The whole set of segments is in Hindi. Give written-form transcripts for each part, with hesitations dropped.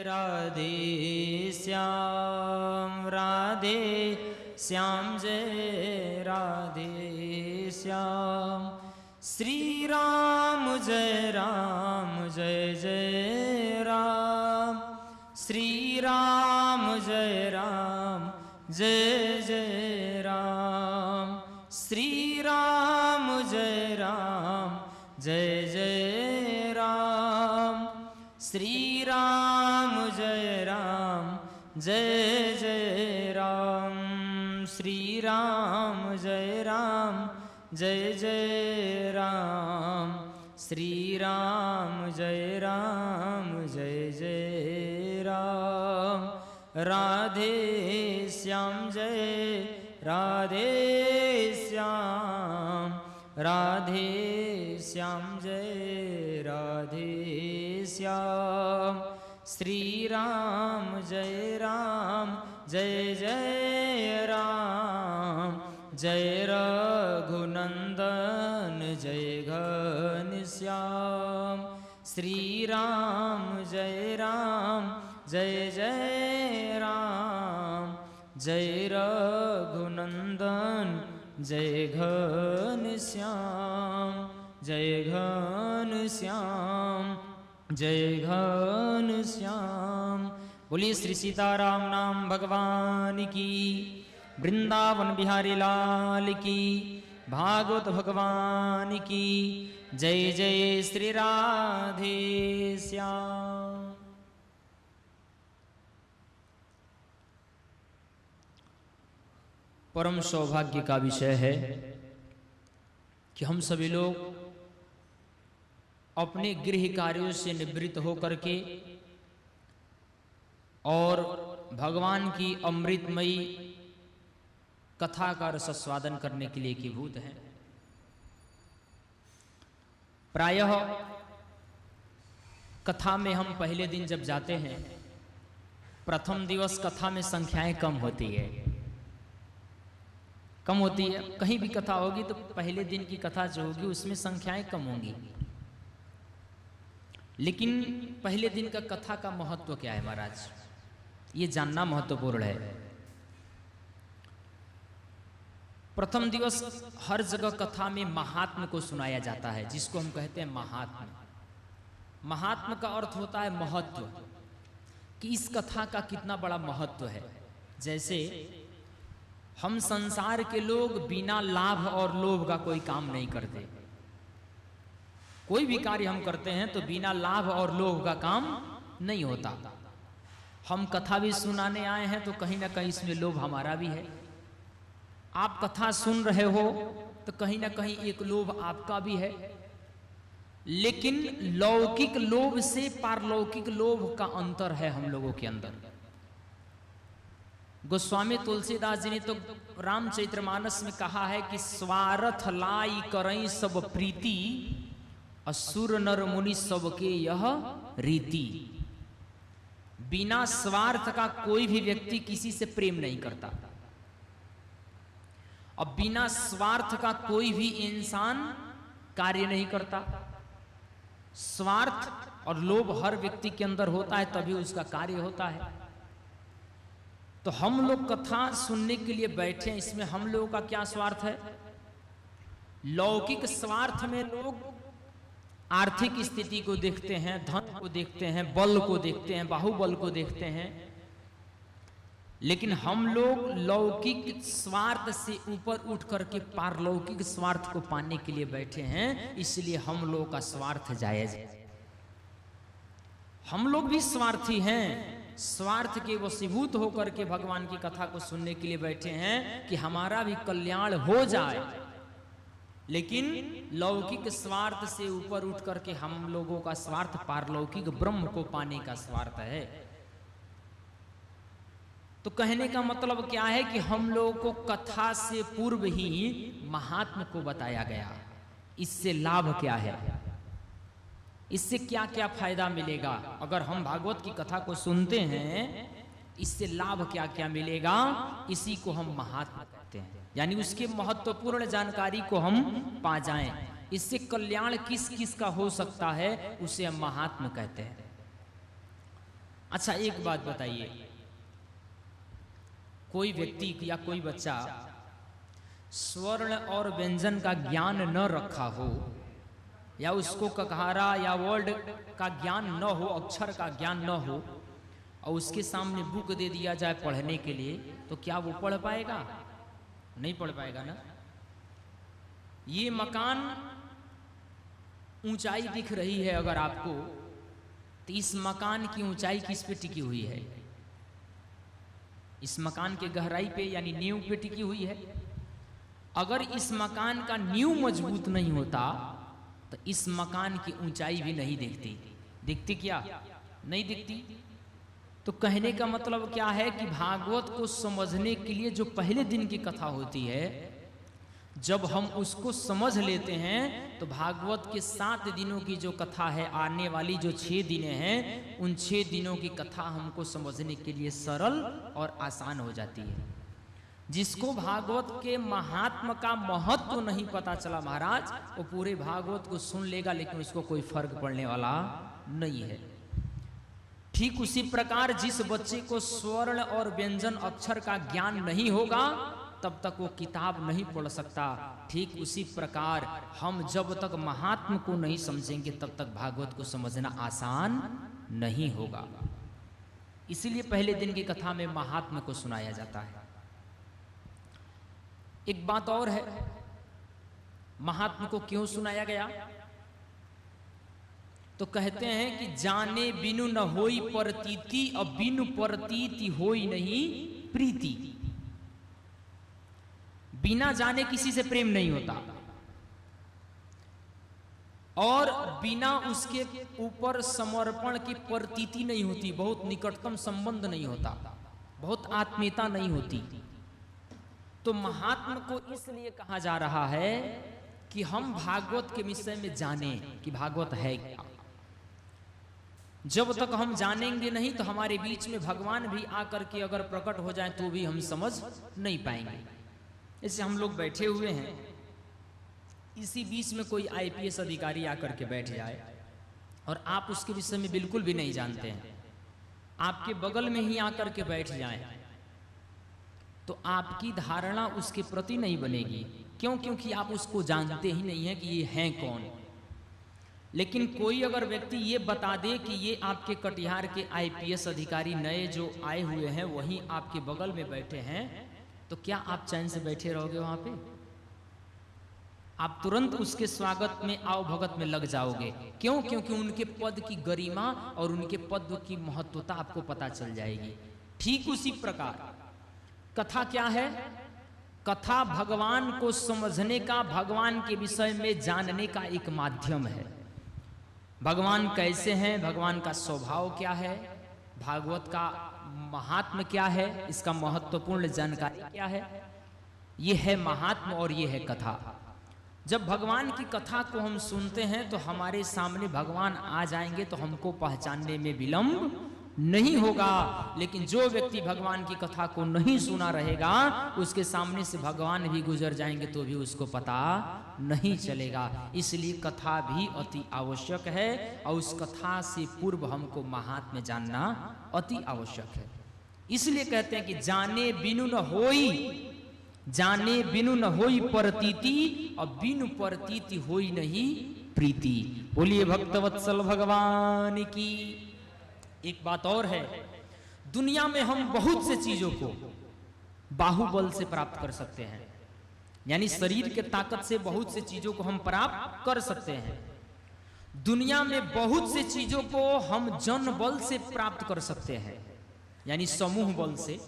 राधे श्याम राधे श्याम जय राधे श्याम। श्री राम जय जय राम। श्री राम जय जय राम। श्री राम जय जय राम। श्री राम जय जय राम। श्री राम जय जय राम। श्री राम जय जय राम। राधे श्याम जय राधे श्याम। राधे श्याम जय राधे श्याम। श्री राम जय जय राम। जय रघुनंदन जय घनश्याम। श्री राम जय जय राम। जय रघुनंदन जय घनश्याम। जय घनश्याम जय घनश्याम। बोलिए श्री सीताराम नाम भगवान की। वृंदावन बिहारी लाल की। भागवत भगवान की। जय जय श्री राधे श्याम। परम सौभाग्य का विषय है कि हम सभी लोग अपने गृह कार्यों से निवृत्त होकर के और भगवान की अमृतमयी कथा का रसास्वादन करने के लिए एकीभूत हैं। प्रायः कथा में हम पहले दिन जब जाते हैं, प्रथम दिवस कथा में संख्याएं कम होती है। कहीं भी कथा होगी तो पहले दिन की कथा जो होगी उसमें संख्याएं कम होंगी। लेकिन पहले दिन का कथा का महत्व क्या है महाराज, ये जानना महत्वपूर्ण है। प्रथम दिवस हर जगह कथा में महात्म को सुनाया जाता है, जिसको हम कहते हैं महात्म। महात्म का अर्थ होता है महत्व, कि इस कथा का कितना बड़ा महत्व है। जैसे हम संसार के लोग बिना लाभ और लोभ का कोई काम नहीं करते। कोई भी कार्य हम करते हैं तो बिना लाभ और लोभ का काम नहीं होता। हम कथा भी सुनाने आए हैं तो कहीं ना कहीं इसमें लोभ हमारा भी है। आप कथा सुन रहे हो तो कहीं ना कहीं एक लोभ आपका भी है। लेकिन लौकिक लोभ से पारलौकिक लोभ का अंतर है हम लोगों के अंदर। गोस्वामी तुलसीदास जी ने तो रामचरितमानस में कहा है कि स्वार्थ लाई करई सब प्रीति, असुर नर मुनि सबके यह रीति। बिना स्वार्थ का कोई भी व्यक्ति किसी से प्रेम नहीं करता, और बिना स्वार्थ का कोई भी इंसान कार्य नहीं करता। स्वार्थ और लोभ हर व्यक्ति के अंदर होता है, तभी उसका कार्य होता है। तो हम लोग कथा सुनने के लिए बैठे हैं, इसमें हम लोगों का क्या स्वार्थ है? लौकिक स्वार्थ में लोग आर्थिक स्थिति को देखते हैं, धन को देखते हैं, बल को देखते हैं, बाहुबल को देखते हैं। लेकिन हम लोग लौकिक स्वार्थ से ऊपर उठ करके पारलौकिक स्वार्थ को पाने के लिए बैठे हैं, इसलिए हम लोगों का स्वार्थ जायज है। हम लोग भी स्वार्थी हैं, स्वार्थ के वशीभूत होकर के भगवान की कथा को सुनने के लिए बैठे हैं कि हमारा भी कल्याण हो जाए। लेकिन लौकिक स्वार्थ से ऊपर उठ करके हम लोगों का स्वार्थ पारलौकिक ब्रह्म को पाने का स्वार्थ है। तो कहने का मतलब क्या है कि हम लोगों को कथा से पूर्व ही महात्म को बताया गया। इससे लाभ क्या है, इससे क्या क्या फायदा मिलेगा? अगर हम भागवत की कथा को सुनते हैं, इससे लाभ क्या क्या मिलेगा, इसी को हम महात्म कहते हैं। यानी उसके महत्वपूर्ण जानकारी को हम पा जाएं, इससे कल्याण किस किस का हो सकता है, उसे हम महात्म कहते हैं। अच्छा एक बात बताइए, कोई व्यक्ति या कोई बच्चा स्वर्ण और व्यंजन का ज्ञान न रखा हो, या उसको ककहारा या वर्ड का ज्ञान न हो, अक्षर का ज्ञान न हो, और उसके सामने बुक दे दिया जाए पढ़ने के लिए, तो क्या वो पढ़ पाएगा? नहीं पढ़ पाएगा ना। ये मकान ऊंचाई दिख रही है अगर आपको, तो इस मकान की ऊंचाई किस पे टिकी हुई है? इस मकान के गहराई पे यानी नींव पे टिकी हुई है। अगर इस मकान का नींव मजबूत नहीं होता तो इस मकान की ऊंचाई भी नहीं दिखती। दिखती क्या? नहीं दिखती। तो कहने का मतलब क्या है कि भागवत को समझने के लिए जो पहले दिन की कथा होती है, जब हम उसको समझ लेते हैं तो भागवत के 7 दिनों की जो कथा है, आने वाली जो 6 दिन हैं, उन 6 दिनों की कथा हमको समझने के लिए सरल और आसान हो जाती है। जिसको भागवत के महात्म का महत्व नहीं पता चला महाराज, वो पूरे भागवत को सुन लेगा लेकिन उसको कोई फर्क पड़ने वाला नहीं है। ठीक उसी प्रकार जिस बच्चे को स्वर्ण और व्यंजन अक्षर का ज्ञान नहीं होगा तब तक वो किताब नहीं पढ़ सकता। ठीक उसी प्रकार हम जब तक महात्म को नहीं समझेंगे तब तक भागवत को समझना आसान नहीं होगा। इसीलिए पहले दिन की कथा में महात्म को सुनाया जाता है। एक बात और है, महात्म को क्यों सुनाया गया? तो कहते हैं कि जाने बिनु न होई प्रतीति, अब बिनु प्रतीति होई नहीं प्रीति। बिना जाने किसी से प्रेम नहीं होता, और बिना उसके ऊपर समर्पण की प्रतीति नहीं होती, बहुत निकटतम संबंध नहीं होता, बहुत आत्मीयता नहीं होती। तो महात्म को इसलिए कहा जा रहा है कि हम भागवत के विषय में जानें कि भागवत है क्या। जब तक हम जानेंगे नहीं तो हमारे बीच में भगवान भी आकर के अगर प्रकट हो जाए तो भी हम समझ नहीं पाएंगे। जैसे हम लोग बैठे हुए हैं, इसी बीच में कोई आईपीएस अधिकारी आकर के बैठ जाए और आप उसके विषय में बिल्कुल भी नहीं जानते हैं, आपके बगल में ही आकर के बैठ जाए, तो आपकी धारणा उसके प्रति नहीं बनेगी। क्यों? क्योंकि आप उसको जानते ही नहीं है कि ये हैं कौन। लेकिन कोई अगर व्यक्ति ये बता दे कि ये आपके कटिहार के आईपीएस अधिकारी नए जो आए हुए हैं वही आपके बगल में बैठे हैं, तो क्या आप चैन से बैठे रहोगे वहां पे? आप तुरंत उसके स्वागत में आओ भगत में लग जाओगे। क्यों? क्योंकि उनके पद की गरिमा और उनके पद की महत्वता आपको पता चल जाएगी। ठीक उसी प्रकार कथा क्या है? कथा भगवान को समझने का, भगवान के विषय में जानने का एक माध्यम है। भगवान कैसे हैं, भगवान का स्वभाव क्या है, भागवत का महात्म क्या है, इसका महत्वपूर्ण जानकारी क्या है, ये है महात्म और ये है कथा। जब भगवान की कथा को हम सुनते हैं तो हमारे सामने भगवान आ जाएंगे तो हमको पहचानने में विलंब नहीं होगा। लेकिन जो व्यक्ति भगवान की कथा को नहीं सुना रहेगा उसके सामने से भगवान भी गुजर जाएंगे तो भी उसको पता नहीं चलेगा। इसलिए कथा भी अति आवश्यक है और उस कथा से पूर्व हमको महात्म्य जानना अति आवश्यक है। इसलिए कहते हैं कि जाने बिनु न होई, जाने बिनु न होई प्रतीति और बिनु प्रतीति होई नहीं प्रीति। बोलिए भक्तवत्सल भगवान की। एक बात और है, दुनिया में हम बहुत से चीजों को बाहुबल से प्राप्त कर सकते हैं, यानी शरीर के ताकत से बहुत से चीजों को हम प्राप्त कर सकते हैं। दुनिया में बहुत से चीजों को हम जन बल से प्राप्त कर सकते हैं, यानी समूह बल से।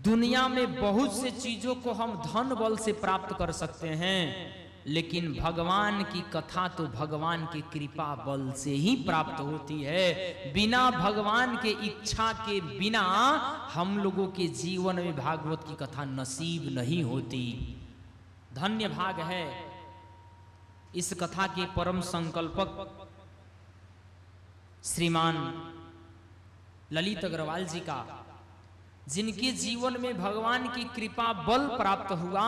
दुनिया में बहुत से चीजों को हम धन बल से प्राप्त कर सकते हैं, लेकिन भगवान की कथा तो भगवान की कृपा बल से ही प्राप्त होती है। बिना भगवान के इच्छा के बिना हम लोगों के जीवन में भागवत की कथा नसीब नहीं होती। धन्य भाग है इस कथा के परम संकल्पक श्रीमान ललित अग्रवाल जी का, जिनके जीवन में भगवान की कृपा बल प्राप्त हुआ,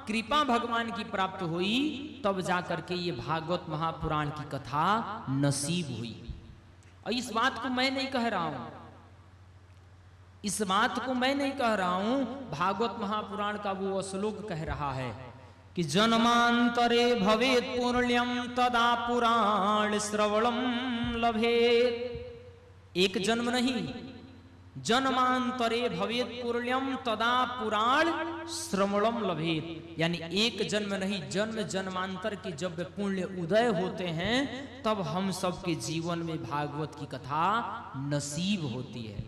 कृपा भगवान की प्राप्त हुई, तब जाकर के ये भागवत महापुराण की कथा नसीब हुई। और इस बात को मैं नहीं कह रहा हूं, इस बात को मैं नहीं कह रहा हूं, भागवत महापुराण का वो श्लोक कह रहा है कि जन्मांतरे भवेत् पुण्यम तदा पुराण श्रवणम लभेत्। एक जन्म नहीं, जन्मांतरे भवेत् पुण्यम तदा पुराण श्रवणम लभेत्, यानी एक जन्म नहीं, जन्म जन्मांतर के जब पुण्य उदय होते हैं तब हम सबके जीवन में भागवत की कथा नसीब होती है।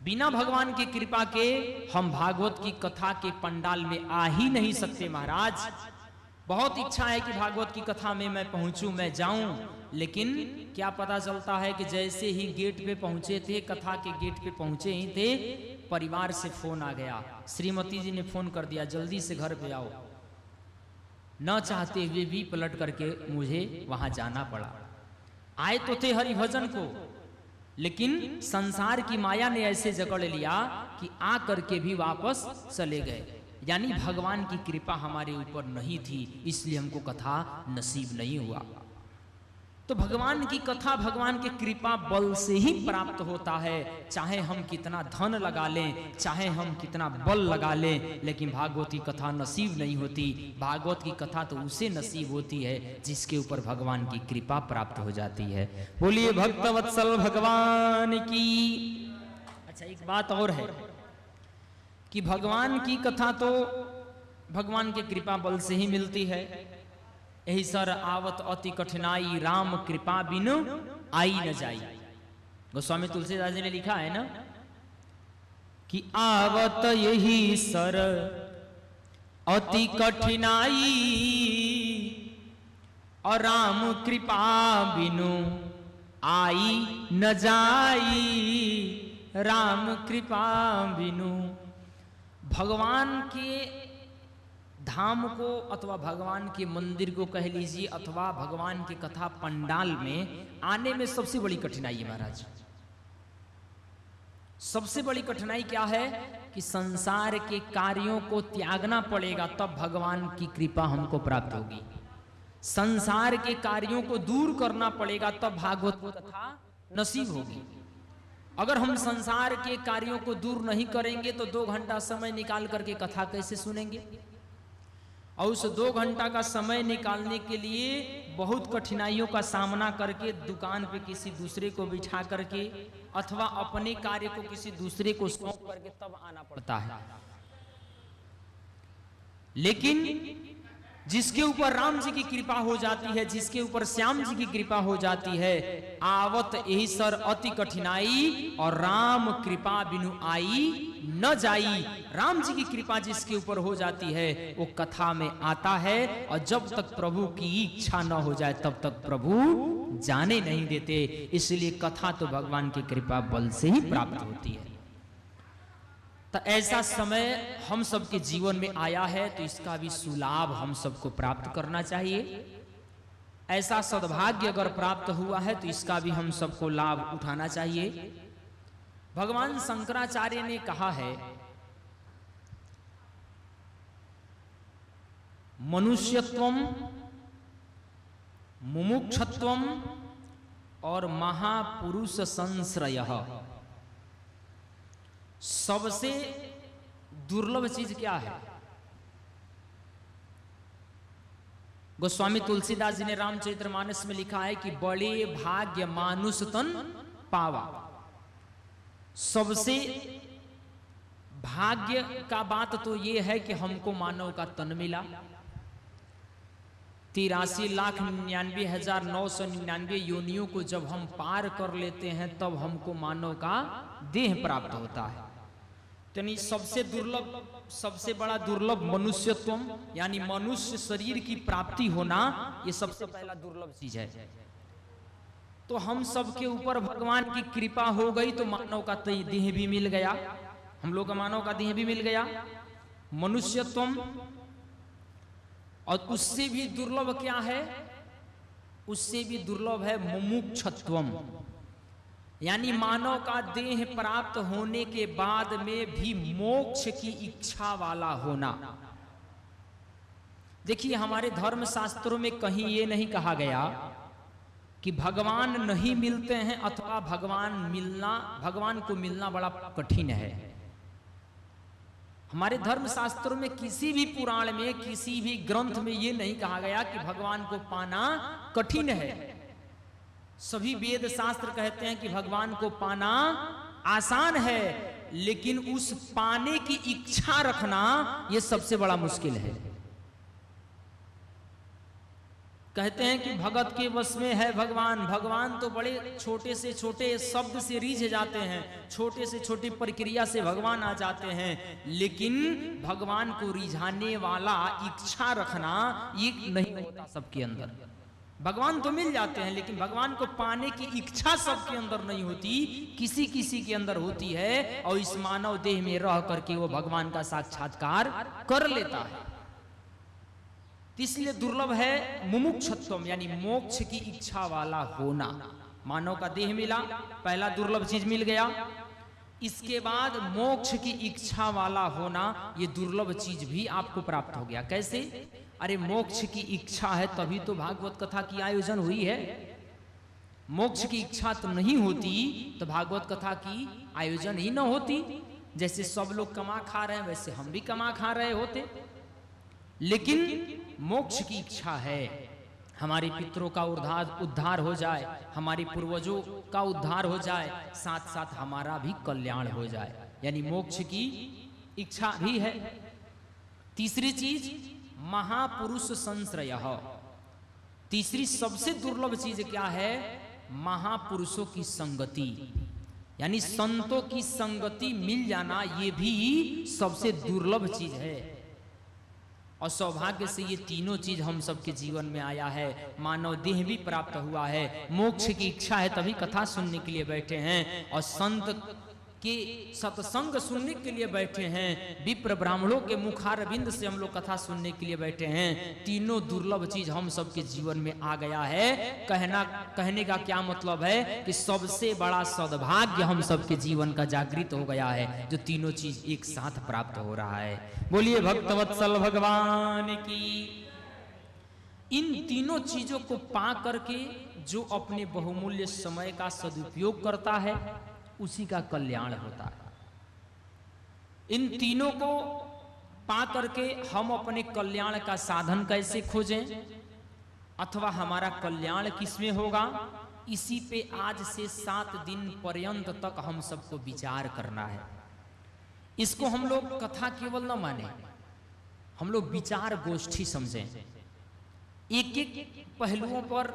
बिना भगवान की कृपा के हम भागवत की कथा के पंडाल में आ ही नहीं सकते महाराज। बहुत इच्छा है कि भागवत की कथा में मैं पहुंचूं, मैं जाऊं, लेकिन क्या पता चलता है कि जैसे ही गेट पे पहुंचे थे, कथा के गेट पे पहुंचे ही थे, परिवार से फोन आ गया, श्रीमती जी ने फोन कर दिया जल्दी से घर पे आओ। न चाहते हुए भी पलट करके मुझे वहां जाना पड़ा। आए तो थे हरिभजन को, लेकिन संसार की माया ने ऐसे जकड़ लिया कि आ करके भी वापस चले गए। यानी भगवान की कृपा हमारे ऊपर नहीं थी, इसलिए हमको कथा नसीब नहीं हुआ। तो भगवान की कथा भगवान की कृपा बल से ही प्राप्त होता है। चाहे हम कितना धन लगा लें, चाहे हम कितना बल लगा लें, लेकिन भागवत की कथा नसीब नहीं होती। भागवत की कथा तो उसे नसीब होती है जिसके ऊपर भगवान की कृपा प्राप्त हो जाती है। बोलिए भक्तवत्सल भगवान की। अच्छा, एक बात और है कि भगवान की कथा तो भगवान की कृपा बल से ही मिलती है। यही सर आवत अति कठिनाई, राम कृपा बिनु आई न जाई। गोस्वामी तुलसीदास जी ने लिखा है ना कि आवत यही सर अति कठिनाई, और राम कृपा बिनु आई न जाई। राम कृपा बिनु, भगवान के धाम को अथवा भगवान के मंदिर को कह लीजिए, अथवा भगवान की कथा पंडाल में आने में सबसे बड़ी कठिनाई है महाराज। सबसे बड़ी कठिनाई क्या है कि संसार के कार्यों को त्यागना पड़ेगा, तब भगवान की कृपा हमको प्राप्त होगी। संसार के कार्यों को दूर करना पड़ेगा, तब भागवत कथा नसीब होगी। अगर हम संसार के कार्यों को दूर नहीं करेंगे तो 2 घंटा समय निकाल करके कथा कैसे सुनेंगे? और उस 2 घंटा का समय निकालने के लिए बहुत कठिनाइयों का सामना करके दुकान पे किसी दूसरे को बिठा करके अथवा अपने कार्य को किसी दूसरे को सौंप करके तब आना पड़ता है। लेकिन जिसके ऊपर राम जी की कृपा हो जाती है, जिसके ऊपर श्याम जी की कृपा हो जाती है, आवत यही सर अति कठिनाई, और राम कृपा बिनु आई न जाई। राम जी की कृपा जिसके ऊपर हो जाती है वो कथा में आता है, और जब तक प्रभु की इच्छा न हो जाए तब तक प्रभु जाने नहीं देते। इसलिए कथा तो भगवान की कृपा बल से ही प्राप्त होती है। तो ऐसा समय हम सबके जीवन में आया है, तो इसका भी सुलाभ हम सबको प्राप्त करना चाहिए। ऐसा सद्भाग्य अगर प्राप्त हुआ है तो इसका भी हम सबको लाभ उठाना चाहिए। भगवान शंकराचार्य ने कहा है, मनुष्यत्वम, मुमुक्षत्वम और महापुरुष संश्रयः, सबसे दुर्लभ चीज क्या है? गोस्वामी तुलसीदास जी ने रामचरितमानस में लिखा है कि बड़े भाग्य मानुष तन पावा। सबसे भाग्य का बात तो यह है कि हमको मानव का तन मिला। 83,99,999 योनियों को जब हम पार कर लेते हैं तब हमको मानव का देह प्राप्त होता है। यानी सबसे दुर्लभ, सबसे बड़ा दुर्लभ मनुष्यत्व, यानी मनुष्य शरीर की प्राप्ति होना, ये सबसे पहला दुर्लभ चीज है। तो हम सबके ऊपर भगवान की कृपा हो गई तो मानव का देह भी मिल गया, हम लोग का मानव का देह भी मिल गया, मनुष्यत्व। और उससे भी दुर्लभ क्या है? उससे भी दुर्लभ है मुमुक्षत्वम, यानी मानव का देह प्राप्त होने के बाद में भी मोक्ष की इच्छा वाला होना। देखिए हमारे धर्म शास्त्रों में कहीं ये नहीं कहा गया कि भगवान नहीं मिलते हैं अथवा भगवान को मिलना बड़ा कठिन है। हमारे धर्म शास्त्रों में किसी भी पुराण में, किसी भी ग्रंथ में ये नहीं कहा गया कि भगवान को पाना कठिन है। सभी वेद शास्त्र कहते हैं कि भगवान को पाना आसान है, लेकिन उस पाने की इच्छा रखना यह सबसे बड़ा मुश्किल है। कहते हैं कि भगत के वश में है भगवान। भगवान तो बड़े छोटे से छोटे शब्द से रीझ जाते हैं, छोटे से छोटी प्रक्रिया से भगवान आ जाते हैं, लेकिन भगवान को रिझाने वाला इच्छा रखना ये नहीं होता सबके अंदर। भगवान तो मिल जाते हैं, लेकिन भगवान को पाने की इच्छा सबके अंदर नहीं होती, किसी किसी के अंदर होती है, और इस मानव देह में रह करके वो भगवान का साक्षात्कार कर लेता है। इसलिए दुर्लभ है मुमुक्षुत्वम, यानी मोक्ष की इच्छा वाला होना। मानव का देह मिला, पहला दुर्लभ चीज मिल गया। इसके बाद मोक्ष की इच्छा वाला होना, ये दुर्लभ चीज भी आपको प्राप्त हो गया। कैसे? अरे मोक्ष की इच्छा है तभी तो भागवत कथा की आयोजन हुई है। मोक्ष की इच्छा तो नहीं होती तो भागवत कथा की आयोजन ही न होती। जैसे सब लोग कमा खा रहे हैं वैसे हम भी कमा खा रहे होते, लेकिन मोक्ष की इच्छा है, हमारे पितरों का उद्धार हो जाए, हमारे पूर्वजों का उद्धार हो जाए, साथ साथ हमारा भी कल्याण हो जाए, यानी मोक्ष की इच्छा भी है। तीसरी चीज महापुरुष संश्रय। तीसरी सबसे दुर्लभ चीज क्या है? महापुरुषों की संगति, यानी संतों की संगति मिल जाना, ये भी सबसे दुर्लभ चीज है। और सौभाग्य से ये तीनों चीज हम सबके जीवन में आया है। मानव देह भी प्राप्त हुआ है, मोक्ष की इच्छा है तभी कथा सुनने के लिए बैठे हैं, और संत के सत्संग सुनने के लिए बैठे हैं, विप्र ब्राह्मणों के मुखारविंद से हम लोग कथा सुनने के लिए बैठे हैं। तीनों दुर्लभ चीज हम सबके जीवन में आ गया है। कहने का क्या मतलब है कि सबसे बड़ा सद्भाग्य हम सबके जीवन का जागृत हो गया है, जो तीनों चीज एक साथ प्राप्त हो रहा है। बोलिए भक्तवत्सल भगवान की। इन तीनों चीजों को पा करके जो अपने बहुमूल्य समय का सदुपयोग करता है उसी का कल्याण होता है। इन तीनों को पा करके हम अपने कल्याण का साधन कैसे खोजें, अथवा हमारा कल्याण किसमें होगा, इसी पे आज से 7 दिन पर्यंत तक हम सबको विचार करना है। इसको हम लोग कथा केवल न माने, हम लोग विचार गोष्ठी समझें। एक एक पहलुओं पर,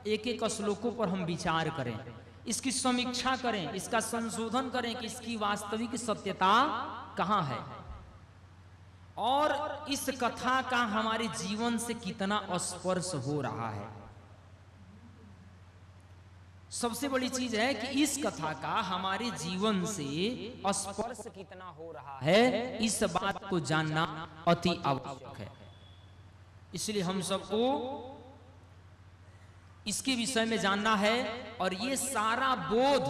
एक एक श्लोकों पर हम विचार करें, इसकी समीक्षा करें, इसका संशोधन करें कि इसकी वास्तविक सत्यता कहां है, और इस कथा का हमारे जीवन से कितना स्पर्श हो रहा है। सबसे बड़ी चीज है कि इस कथा का हमारे जीवन से स्पर्श कितना हो रहा है, इस बात को जानना अति आवश्यक है। इसलिए हम सबको इसके विषय में जानना है, और ये सारा बोध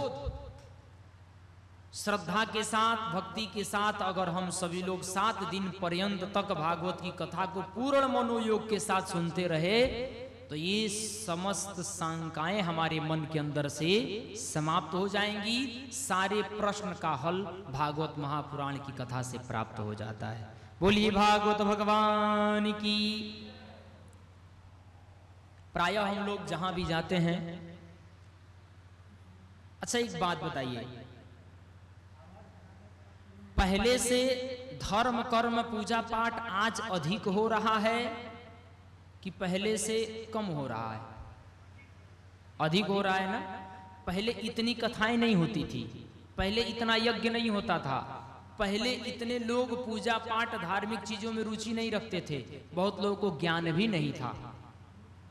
श्रद्धा के साथ, भक्ति के साथ अगर हम सभी लोग 7 दिन पर्यंत तक भागवत की कथा को पूर्ण मनोयोग के साथ सुनते रहे, तो ये समस्त शंकाएं हमारे मन के अंदर से समाप्त हो जाएंगी। सारे प्रश्न का हल भागवत महापुराण की कथा से प्राप्त हो जाता है। बोलिए भागवत भगवान की। प्रायः हम लोग जहां भी जाते हैं, अच्छा एक बात बताइए, पहले से धर्म कर्म पूजा पाठ आज अधिक हो रहा है कि पहले से कम हो रहा है? अधिक हो रहा है ना। पहले इतनी कथाएं नहीं होती थी, पहले इतना यज्ञ नहीं होता था, पहले इतने लोग पूजा पाठ धार्मिक चीजों में रुचि नहीं रखते थे, बहुत लोगों को ज्ञान भी नहीं था।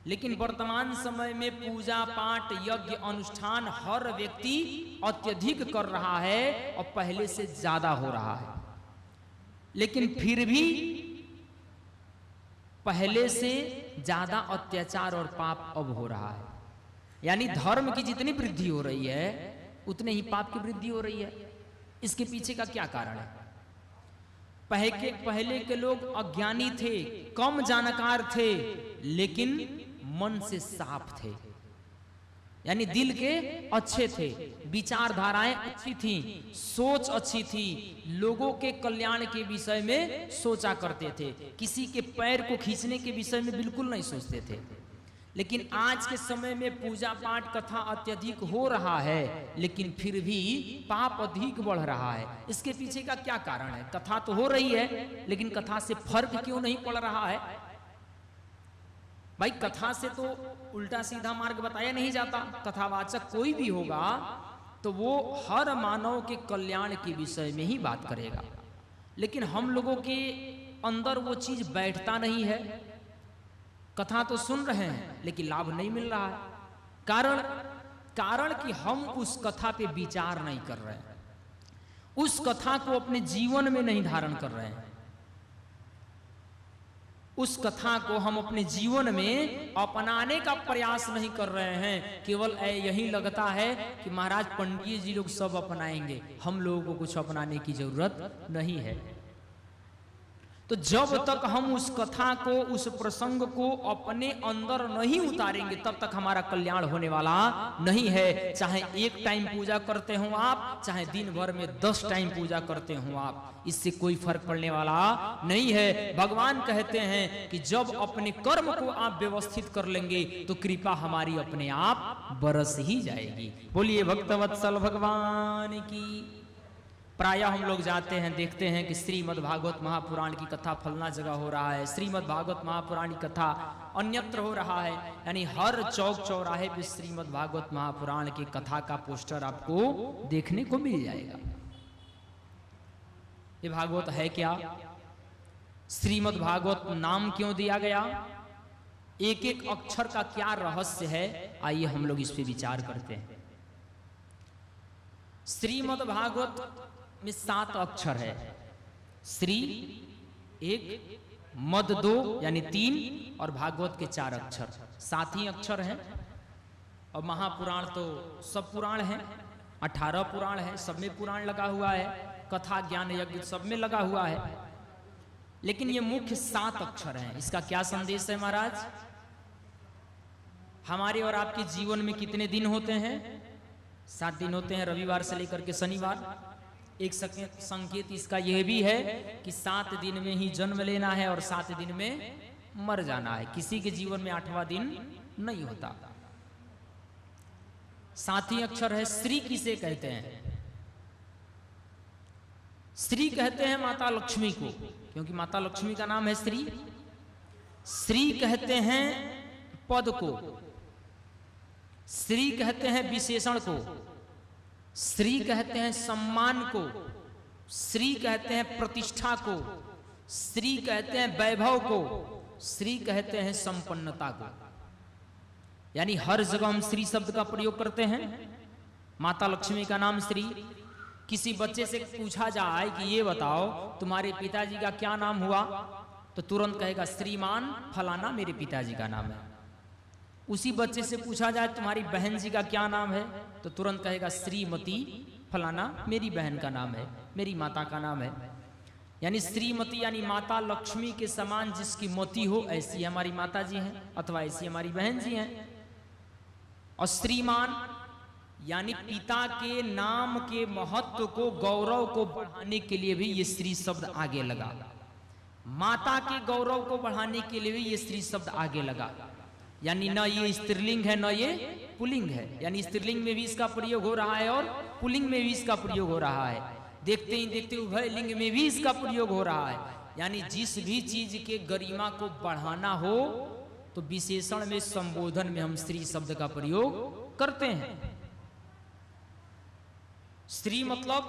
लेकिन वर्तमान समय में पूजा पाठ यज्ञ अनुष्ठान हर व्यक्ति अत्यधिक कर रहा है और पहले से ज्यादा हो रहा है। लेकिन फिर भी पहले से ज्यादा अत्याचार और पाप अब हो रहा है। यानी धर्म की जितनी वृद्धि हो रही है उतने ही पाप की वृद्धि हो रही है। इसके पीछे का क्या कारण है? पहले के लोग अज्ञानी थे, कम जानकार थे, लेकिन मन से साफ थे। यानी दिल के अच्छे थे, विचारधाराएं अच्छी थी, सोच अच्छी थी, लोगों के कल्याण के विषय में सोचा करते थे, किसी के पैर को खींचने के विषय में बिल्कुल नहीं सोचते थे। लेकिन आज के समय में पूजा पाठ कथा अत्यधिक हो रहा है, लेकिन फिर भी पाप अधिक बढ़ रहा है। इसके पीछे का क्या कारण है? कथा तो हो रही है, लेकिन कथा से फर्क क्यों नहीं पड़ रहा है? भाई कथा से तो उल्टा सीधा मार्ग बताया नहीं जाता। कथावाचक कोई भी होगा तो वो हर मानव के कल्याण के विषय में ही बात करेगा, लेकिन हम लोगों के अंदर वो चीज बैठता नहीं है। कथा तो सुन रहे हैं लेकिन लाभ नहीं मिल रहा है। कारण कि हम उस कथा पे विचार नहीं कर रहे हैं, उस कथा को अपने जीवन में नहीं धारण कर रहे हैं, उस कथा को हम अपने जीवन में अपनाने का प्रयास नहीं कर रहे हैं। केवल यही लगता है कि महाराज पंडित जी लोग सब अपनाएंगे, हम लोगों को कुछ अपनाने की जरूरत नहीं है। तो जब तक हम उस कथा को, उस प्रसंग को अपने अंदर नहीं उतारेंगे, तब तक हमारा कल्याण होने वाला नहीं है। चाहे एक टाइम पूजा करते हो आप, चाहे दिन भर में 10 टाइम पूजा करते हो आप, इससे कोई फर्क पड़ने वाला नहीं है। भगवान कहते हैं कि जब अपने कर्म को आप व्यवस्थित कर लेंगे तो कृपा हमारी अपने आप बरस ही जाएगी। बोलिए भक्तवत्सल भगवान की। प्रायः हम लोग जाते हैं, देखते हैं कि श्रीमद् भागवत महापुराण की कथा फलना जगह हो रहा है, श्रीमद् भागवत महापुराण की कथा अन्यत्र हो रहा है। यानी हर चौक चौराहे पे श्रीमद् भागवत महापुराण की कथा का पोस्टर आपको देखने को मिल जाएगा। ये भागवत है क्या? श्रीमद् भागवत नाम क्यों दिया गया? एक एक अक्षर का क्या रहस्य है? आइए हम लोग इस पे विचार करते हैं। श्रीमद् भागवत में 7 अक्षर है। श्री 1, मद 2 यानी 3 और भागवत के 4 अक्षर, 7 ही अक्षर हैं। और महापुराण तो सब पुराण हैं, 18 पुराण है, सब में पुराण लगा हुआ है, कथा ज्ञान यज्ञ सब में लगा हुआ है। लेकिन ये मुख्य 7 अक्षर हैं। इसका क्या संदेश है महाराज? हमारे और आपके जीवन में कितने दिन होते हैं? 7 दिन होते हैं, रविवार से लेकर के शनिवार। एक संकेत इसका यह भी है कि 7 दिन में ही जन्म लेना है और 7 दिन में मर जाना है। किसी के जीवन में 8वां दिन नहीं होता। 7 ही अक्षर है। श्री किसे कहते हैं? श्री कहते हैं माता लक्ष्मी को, क्योंकि माता लक्ष्मी का नाम है श्री। श्री कहते हैं पद को, श्री कहते हैं विशेषण को, श्री कहते हैं सम्मान को, श्री कहते हैं प्रतिष्ठा को, श्री कहते हैं वैभव को, श्री कहते हैं संपन्नता को। यानी हर जगह हम श्री शब्द का प्रयोग करते हैं। माता लक्ष्मी का नाम श्री। किसी बच्चे से पूछा जाए कि ये बताओ तुम्हारे पिताजी का क्या नाम हुआ, तो तुरंत कहेगा श्रीमान फलाना मेरे पिताजी का नाम है। उसी बच्चे से पूछा जाए तुम्हारी बहन जी का क्या नाम है, तो तुरंत कहेगा श्रीमती फलाना मेरी बहन का नाम है, मेरी माता का नाम है। यानी श्रीमती यानी माता लक्ष्मी के समान जिसकी मति हो, ऐसी हमारी माता जी हैं अथवा ऐसी हमारी बहन जी हैं। और श्रीमान यानी पिता के नाम के महत्व को, गौरव को बढ़ाने के लिए भी ये श्री शब्द आगे लगा। माता के गौरव को बढ़ाने के लिए भी ये श्री शब्द आगे लगा। यानी न ये स्त्रीलिंग है न ये पुल्लिंग है। यानी स्त्रीलिंग में भी इसका प्रयोग हो रहा है और पुल्लिंग में भी इसका प्रयोग हो रहा है। देखते ही देखते उभय लिंग में भी इसका प्रयोग हो रहा है। यानी जिस भी चीज के गरिमा को बढ़ाना हो तो विशेषण में, संबोधन में हम श्री शब्द का प्रयोग करते हैं। श्री मतलब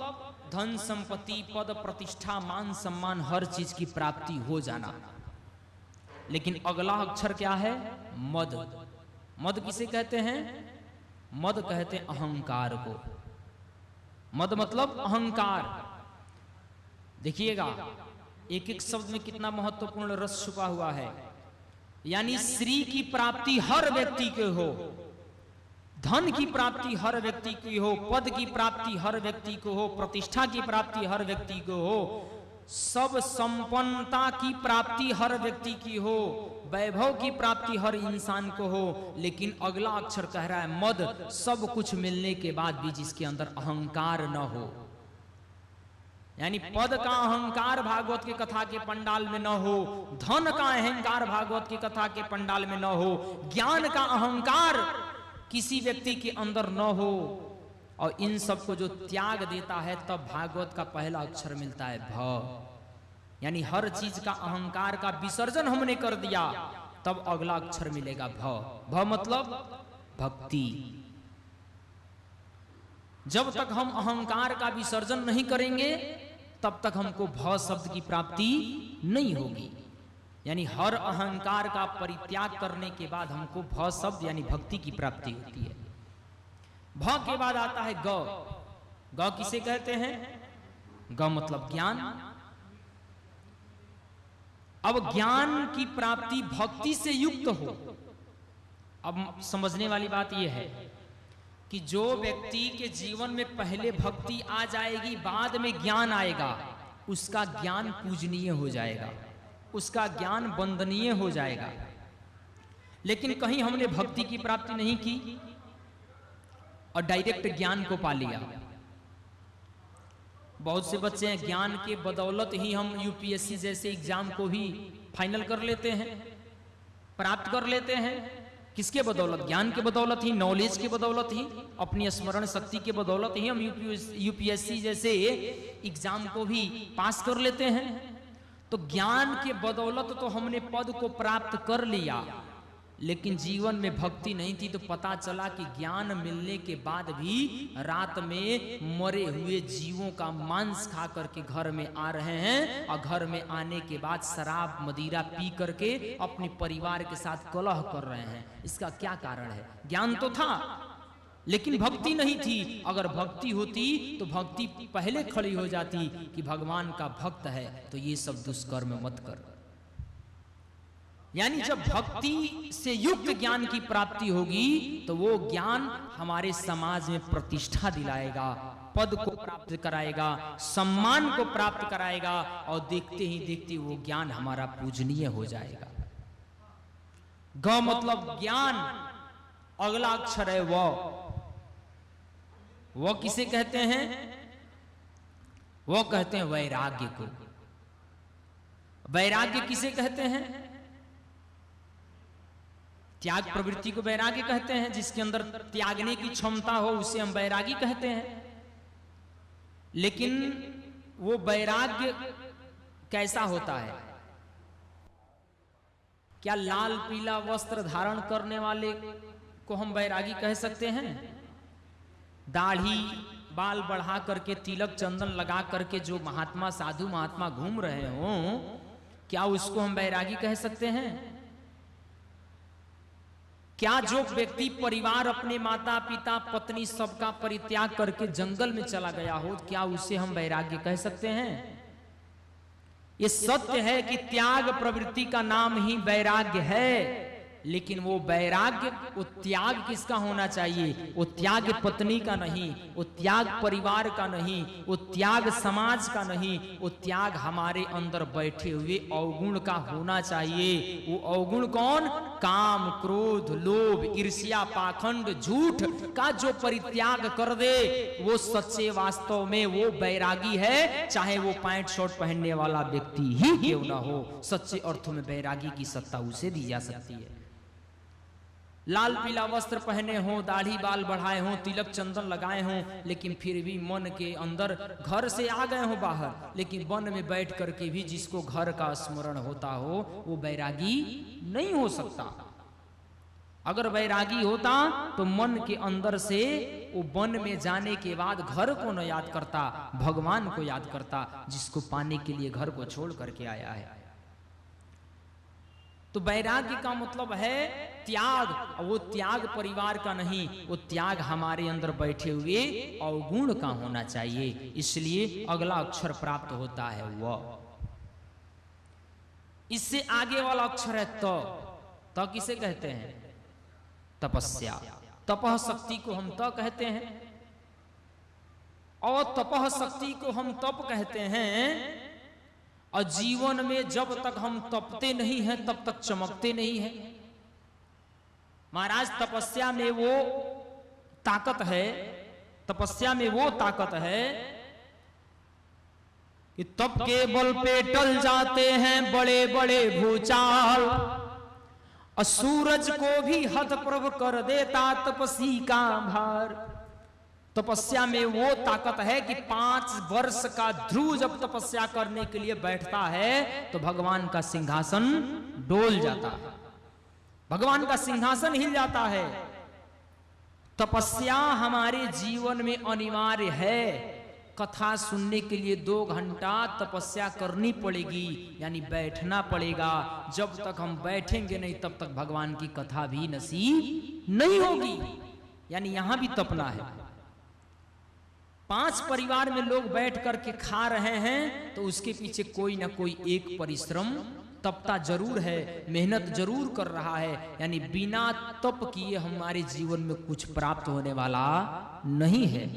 धन संपत्ति, पद प्रतिष्ठा, मान सम्मान, हर चीज की प्राप्ति हो जाना। लेकिन अगला अक्षर क्या है? मद। मद किसे कहते हैं? मद कहते हैं अहंकार को। मद मतलब अहंकार। देखिएगा एक एक शब्द में कितना महत्वपूर्ण रस छुपा हुआ है। यानी श्री की प्राप्ति हर व्यक्ति के हो, धन की प्राप्ति हर व्यक्ति की हो, पद की प्राप्ति हर व्यक्ति को हो, प्रतिष्ठा की प्राप्ति हर व्यक्ति को हो, सब संपन्नता की प्राप्ति हर व्यक्ति की हो, वैभव की प्राप्ति हर इंसान को हो, लेकिन अगला अक्षर कह रहा है मद, सब कुछ मिलने के बाद भी जिसके अंदर अहंकार न हो। यानी पद का अहंकार भागवत की कथा के पंडाल में न हो, धन का अहंकार भागवत की कथा के पंडाल में न हो, ज्ञान का अहंकार किसी व्यक्ति के अंदर न हो, और इन सब को जो त्याग देता है तब भागवत का पहला अक्षर मिलता है भ। यानी हर चीज का अहंकार का विसर्जन हमने कर दिया, तब अगला अक्षर मिलेगा भ। भ मतलब भक्ति। जब तक हम अहंकार का विसर्जन नहीं करेंगे तब तक हमको भ शब्द की प्राप्ति नहीं होगी। यानी हर अहंकार का परित्याग करने के बाद हमको भ शब्द यानी भक्ति की प्राप्ति होती है। भ के बाद आता है ग। ग किसे कहते हैं? ग मतलब ज्ञान। अब ज्ञान की प्राप्ति भक्ति से युक्त हो। अब समझने वाली बात यह है कि जो व्यक्ति के जीवन में पहले भक्ति आ जाएगी, बाद में ज्ञान आएगा, उसका ज्ञान पूजनीय हो जाएगा, उसका ज्ञान वंदनीय हो जाएगा। लेकिन कहीं हमने भक्ति की प्राप्ति नहीं की और डायरेक्ट ज्ञान को पा लिया। बहुत से बच्चे हैं ज्ञान के बदौलत ही हम यूपीएससी जैसे एग्जाम को भी फाइनल कर लेते हैं, प्राप्त कर लेते हैं। किसके बदौलत? ज्ञान के बदौलत ही, नॉलेज के बदौलत ही, अपनी स्मरण शक्ति के बदौलत ही हम यूपीएससी जैसे एग्जाम को भी पास कर लेते हैं। तो ज्ञान के बदौलत तो हमने पद को प्राप्त कर लिया, लेकिन जीवन में भक्ति नहीं थी। तो पता चला कि ज्ञान मिलने के बाद भी रात में मरे हुए जीवों का मांस खा करके घर में आ रहे हैं, और घर में आने के बाद शराब मदिरा पी करके अपने परिवार के साथ कलह कर रहे हैं। इसका क्या कारण है? ज्ञान तो था लेकिन भक्ति नहीं थी। अगर भक्ति होती तो भक्ति पहले खड़ी हो जाती कि भगवान का भक्त है तो ये सब दुष्कर्म मत कर। यानी जब भक्ति से युक्त ज्ञान की प्राप्ति होगी तो वो ज्ञान हमारे समाज में प्रतिष्ठा दिलाएगा, पद को प्राप्त कराएगा, सम्मान को प्राप्त कराएगा, और देखते ही देखते वो ज्ञान हमारा पूजनीय हो जाएगा। ग मतलब ज्ञान। अगला अक्षर है व। वो किसे कहते हैं? वो कहते हैं वैराग्य को। वैराग्य किसे कहते हैं? त्याग प्रवृत्ति को वैराग्य कहते हैं। जिसके अंदर त्यागने की क्षमता हो उसे हम वैरागी कहते हैं। लेकिन वो वैराग्य कैसा होता है? क्या लाल पीला वस्त्र धारण करने वाले को हम वैरागी कह सकते हैं? दाढ़ी बाल बढ़ा करके तिलक चंदन लगा करके जो महात्मा साधु महात्मा घूम रहे हों, क्या उसको हम वैरागी कह सकते हैं? क्या जो व्यक्ति परिवार, अपने माता पिता पत्नी सबका परित्याग करके जंगल में चला गया हो, क्या उसे हम वैराग्य कह सकते हैं? ये सत्य है कि त्याग प्रवृत्ति का नाम ही वैराग्य है, लेकिन वो वैराग्य, वो त्याग किसका होना चाहिए? वो त्याग पत्नी का नहीं, वो त्याग परिवार का नहीं, वो त्याग समाज का नहीं, वो त्याग हमारे अंदर बैठे हुए अवगुण का होना चाहिए। वो अवगुण कौन? काम, क्रोध, लोभ, ईर्ष्या, पाखंड, झूठ का जो परित्याग कर दे वो सच्चे वास्तव में वो वैरागी है, चाहे वो पैंट शर्ट पहनने वाला व्यक्ति ही क्यों ना हो। सच्चे अर्थों में वैरागी की सत्ता उसे दी जा सकती है। लाल पीला वस्त्र पहने हों, दाढ़ी बाल बढ़ाए हों, तिलक चंदन लगाए हों, लेकिन फिर भी मन के अंदर, घर से आ गए हों बाहर, लेकिन वन में बैठ करके भी जिसको घर का स्मरण होता हो वो वैरागी नहीं हो सकता। अगर वैरागी होता तो मन के अंदर से वो वन में जाने के बाद घर को न याद करता, भगवान को याद करता जिसको पाने के लिए घर को छोड़ करके आया है। तो वैराग्य का मतलब है त्याग, और वो त्याग परिवार का नहीं, वो त्याग हमारे अंदर बैठे हुए अवगुण का होना चाहिए। इसलिए अगला अक्षर प्राप्त होता है व। इससे आगे वाला अक्षर है त। त किसे कहते हैं? तपस्या। तपह शक्ति को हम त कहते हैं, और तपह शक्ति को हम तप कहते हैं और जीवन में जब तक हम तपते नहीं हैं तब तक चमकते नहीं हैं। महाराज तपस्या में वो ताकत है, तपस्या में वो ताकत है कि तप के बल पे टल जाते हैं बड़े बड़े भूचाल, और सूरज को भी हतप्रभ कर देता तपसी का भार। तपस्या में वो ताकत है कि 5 वर्ष का ध्रुव जब तपस्या करने के लिए बैठता है तो भगवान का सिंहासन डोल जाता है, भगवान का सिंहासन हिल जाता है। तपस्या हमारे जीवन में अनिवार्य है। कथा सुनने के लिए 2 घंटा तपस्या करनी पड़ेगी, यानी बैठना पड़ेगा। जब तक हम बैठेंगे नहीं तब तक भगवान की कथा भी नसीब नहीं होगी, यानी यहां भी तपना है। 5 परिवार में लोग बैठ करके खा रहे हैं तो उसके पीछे कोई ना कोई एक परिश्रम तपता जरूर है, मेहनत जरूर कर रहा है, यानी बिना तप किए हमारे जीवन में कुछ प्राप्त होने वाला नहीं है।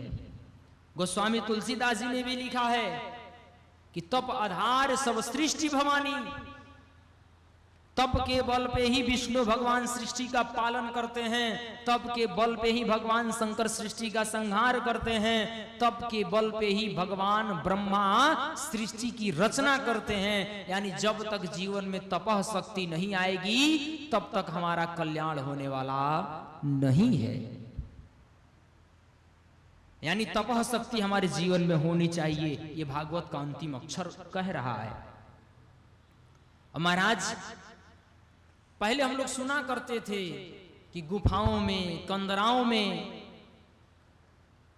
गोस्वामी तुलसीदास जी ने भी लिखा है कि तप आधार सब सृष्टि भवानी। तप के बल पे ही विष्णु भगवान सृष्टि का पालन करते हैं, तप के बल पे ही भगवान शंकर सृष्टि का संहार करते हैं, तप के बल पे ही भगवान ब्रह्मा सृष्टि की रचना करते हैं। यानी जब तक जीवन में तपह शक्ति नहीं आएगी तब तक हमारा कल्याण होने वाला नहीं है। यानी तपह शक्ति हमारे जीवन में होनी चाहिए, ये भागवत का अंतिम अक्षर कह रहा है। महाराज पहले हम लोग सुना करते थे कि गुफाओं में, कंदराओं में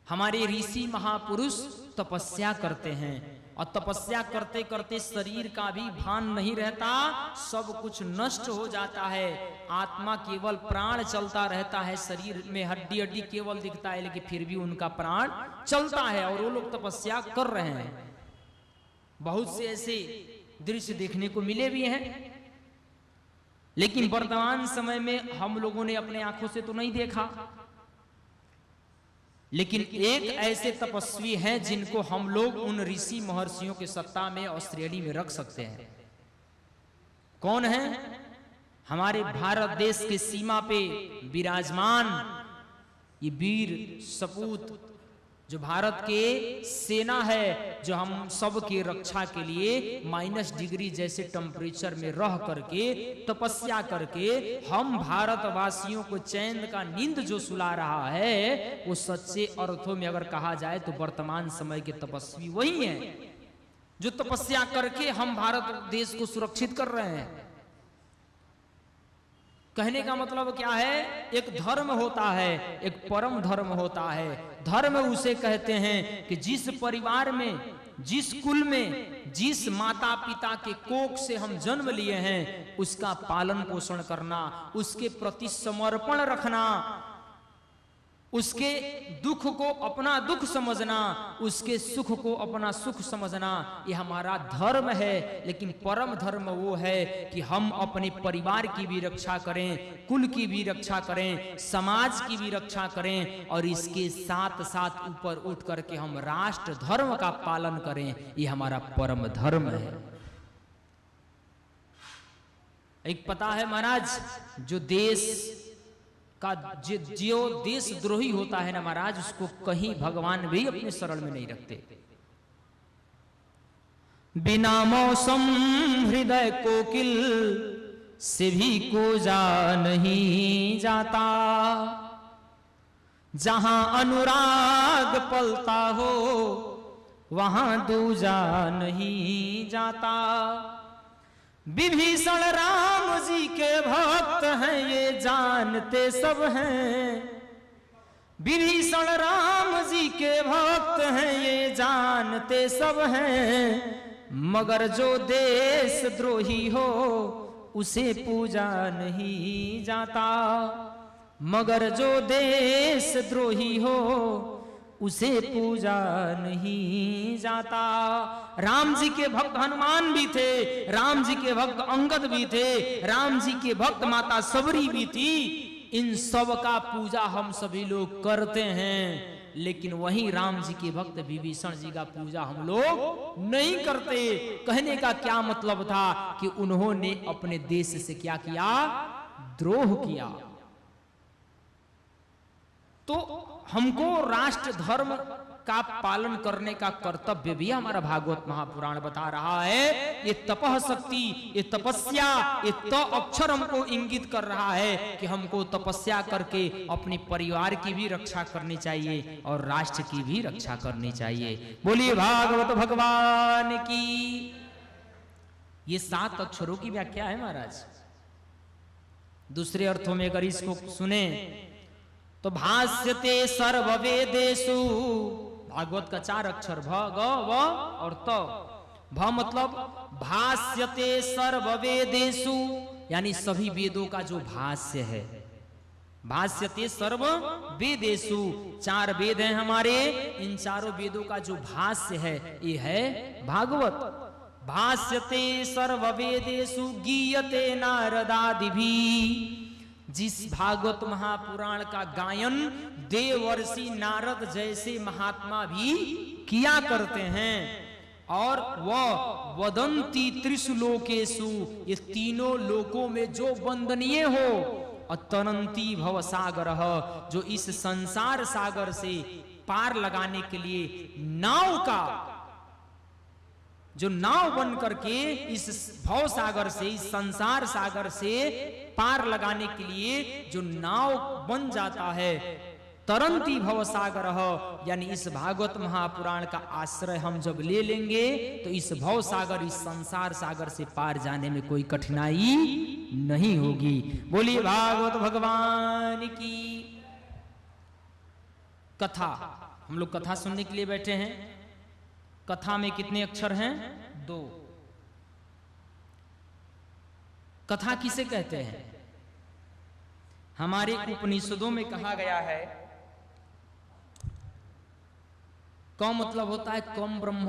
हमारे ऋषि महापुरुष तपस्या करते हैं, और तपस्या करते करते शरीर का भी भान नहीं रहता, सब कुछ नष्ट हो जाता है। आत्मा केवल प्राण चलता रहता है, शरीर में हड्डी हड्डी केवल दिखता है, लेकिन फिर भी उनका प्राण चलता है और वो लोग तपस्या कर रहे हैं। बहुत से ऐसे दृश्य देखने को मिले भी हैं, लेकिन वर्तमान समय में हम लोगों ने अपने आंखों से तो नहीं देखा। लेकिन एक ऐसे तपस्वी हैं जिनको हम लोग उन ऋषि महर्षियों के सत्ता में और श्रेणी में रख सकते हैं। कौन है? हमारे भारत देश के सीमा पे विराजमान ये वीर सपूत, जो भारत के सेना है, जो हम सब की रक्षा के लिए -डिग्री जैसे टेम्परेचर में रह करके तपस्या करके हम भारतवासियों को चैन का नींद जो सुला रहा है, वो सच्चे अर्थों में अगर कहा जाए तो वर्तमान समय के तपस्वी वही हैं जो तपस्या करके हम भारत देश को सुरक्षित कर रहे हैं। कहने का मतलब क्या है? एक धर्म होता है, एक परम धर्म होता है। धर्म उसे कहते हैं कि जिस परिवार में, जिस कुल में, जिस माता पिता के कोख से हम जन्म लिए हैं, उसका पालन पोषण करना, उसके प्रति समर्पण रखना, उसके दुख को अपना दुख समझना, उसके सुख को अपना सुख समझना, ये हमारा धर्म है। लेकिन परम धर्म वो है कि हम अपने परिवार की भी रक्षा करें, कुल की भी रक्षा करें, समाज की भी रक्षा करें, और इसके साथ साथ ऊपर उठ करके हम राष्ट्र धर्म का पालन करें। ये हमारा परम धर्म है। एक पता है महाराज, जो देश का जो देशद्रोही होता है ना महाराज, उसको कहीं भगवान भी अपने शरण में नहीं रखते। बिना मौसम हृदय कोकिल से भी कोजा नहीं जाता, जहां अनुराग पलता हो वहां दूजा नहीं जाता। विभीषण राम जी के भक्त हैं, ये जानते सब हैं। विभीषण राम जी के भक्त हैं, ये जानते सब हैं। मगर जो देशद्रोही हो उसे पूजा नहीं जाता, मगर जो देशद्रोही हो उसे पूजा नहीं जाता। राम जी के भक्त हनुमान भी थे, राम जी के भक्त अंगद भी थे, राम जी के भक्त माता सबरी भी थी। इन सब का पूजा हम सभी लोग करते हैं, लेकिन वहीं राम जी के भक्त विभीषण जी का पूजा हम लोग नहीं करते। कहने का क्या मतलब था कि उन्होंने अपने देश से क्या किया, द्रोह किया। तो हमको राष्ट्र धर्म का पालन करने का कर्तव्य भी हमारा भागवत महापुराण बता रहा है। ये तपः शक्ति, ये तपस्या, ये त अक्षर हमको इंगित कर रहा है कि हमको तपस्या करके अपने परिवार की भी रक्षा करनी चाहिए और राष्ट्र की भी रक्षा करनी चाहिए। बोलिए भागवत भगवान की। ये 7 अक्षरों की व्याख्या है महाराज। दूसरे अर्थों में अगर इसको सुने तो भाष्यते सर्ववेदेषु, भागवत का 4 अक्षर भ, ग, व और त। भ मतलब भाष्यते सर्ववेदेषु, यानी सभी वेदों का जो भाष्य है। भाष्यते सर्व वेदेषु, 4 वेद हैं हमारे, इन चारों वेदों का जो भाष्य है ये है भागवत। भाष्यते सर्ववेदेषु गीयते नारदादिभिः, जिस भागवत महापुराण का गायन देवर्षि नारद जैसे महात्मा भी किया करते हैं। और वह वदंती त्रिषु लोकेषु, ये तीनों लोकों में जो वंदनीय हो। अतरंती भव सागर, जो इस संसार सागर से पार लगाने के लिए नाव का, जो नाव बन करके इस भव सागर से, इस संसार सागर से पार लगाने के लिए जो नाव बन जाता है, तरंती भव सागर, यानी इस भागवत महापुराण का आश्रय हम जब ले लेंगे तो इस भव सागर, इस संसार सागर से पार जाने में कोई कठिनाई नहीं होगी। बोलिए भागवत भगवान की। कथा, हम लोग कथा सुनने के लिए बैठे हैं। कथा में कितने अक्षर हैं? 2। कथा किसे कहते हैं? हमारे उपनिषदों में कहा गया है, क मतलब होता है कम ब्रह्म,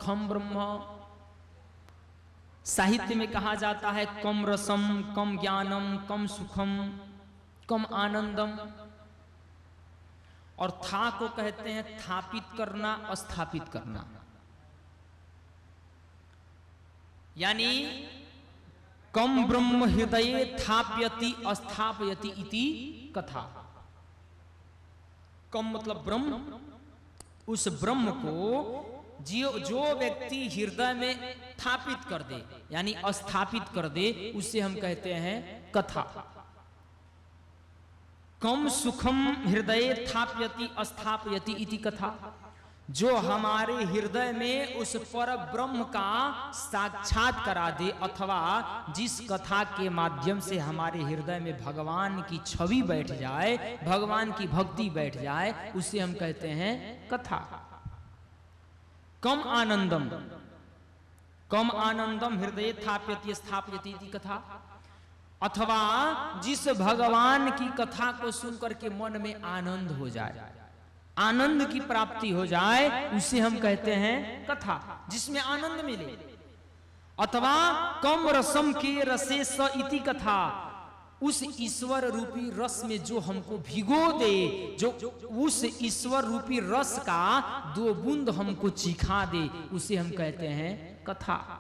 खम ब्रह्म। साहित्य में कहा जाता है कम रसम, कम ज्ञानम, कम सुखम, कम आनंदम। और था को कहते हैं स्थापित करना, स्थापित करना। यानी कम ब्रह्म हृदये स्थाप्यति अस्थापयति इति कथा। कम मतलब ब्रह्म, उस ब्रह्म को जो व्यक्ति हृदय में स्थापित कर दे, यानी स्थापित कर दे, उसे हम कहते हैं कथा। कम सुखम हृदये स्थाप्यति अस्थापयति इति कथा। जो हमारे हृदय में उस पर ब्रह्म का साक्षात करा दे, अथवा जिस कथा के माध्यम से हमारे हृदय में भगवान की छवि बैठ जाए, भगवान की भक्ति बैठ जाए, उसे हम कहते हैं कथा। कम आनंदम, कम आनंदम हृदय स्थाप्यति स्थापयति इति कथा। अथवा जिस भगवान की कथा को सुनकर के मन में आनंद हो जाए, आनंद की प्राप्ति हो जाए, उसे हम कहते हैं कथा, जिसमें आनंद मिले। अथवा कम रसम के रसे स इति कथा, उस ईश्वर रूपी रस में जो हमको भिगो दे, जो उस ईश्वर रूपी रस का 2 बूंद हमको चिखा दे, उसे हम कहते हैं कथा।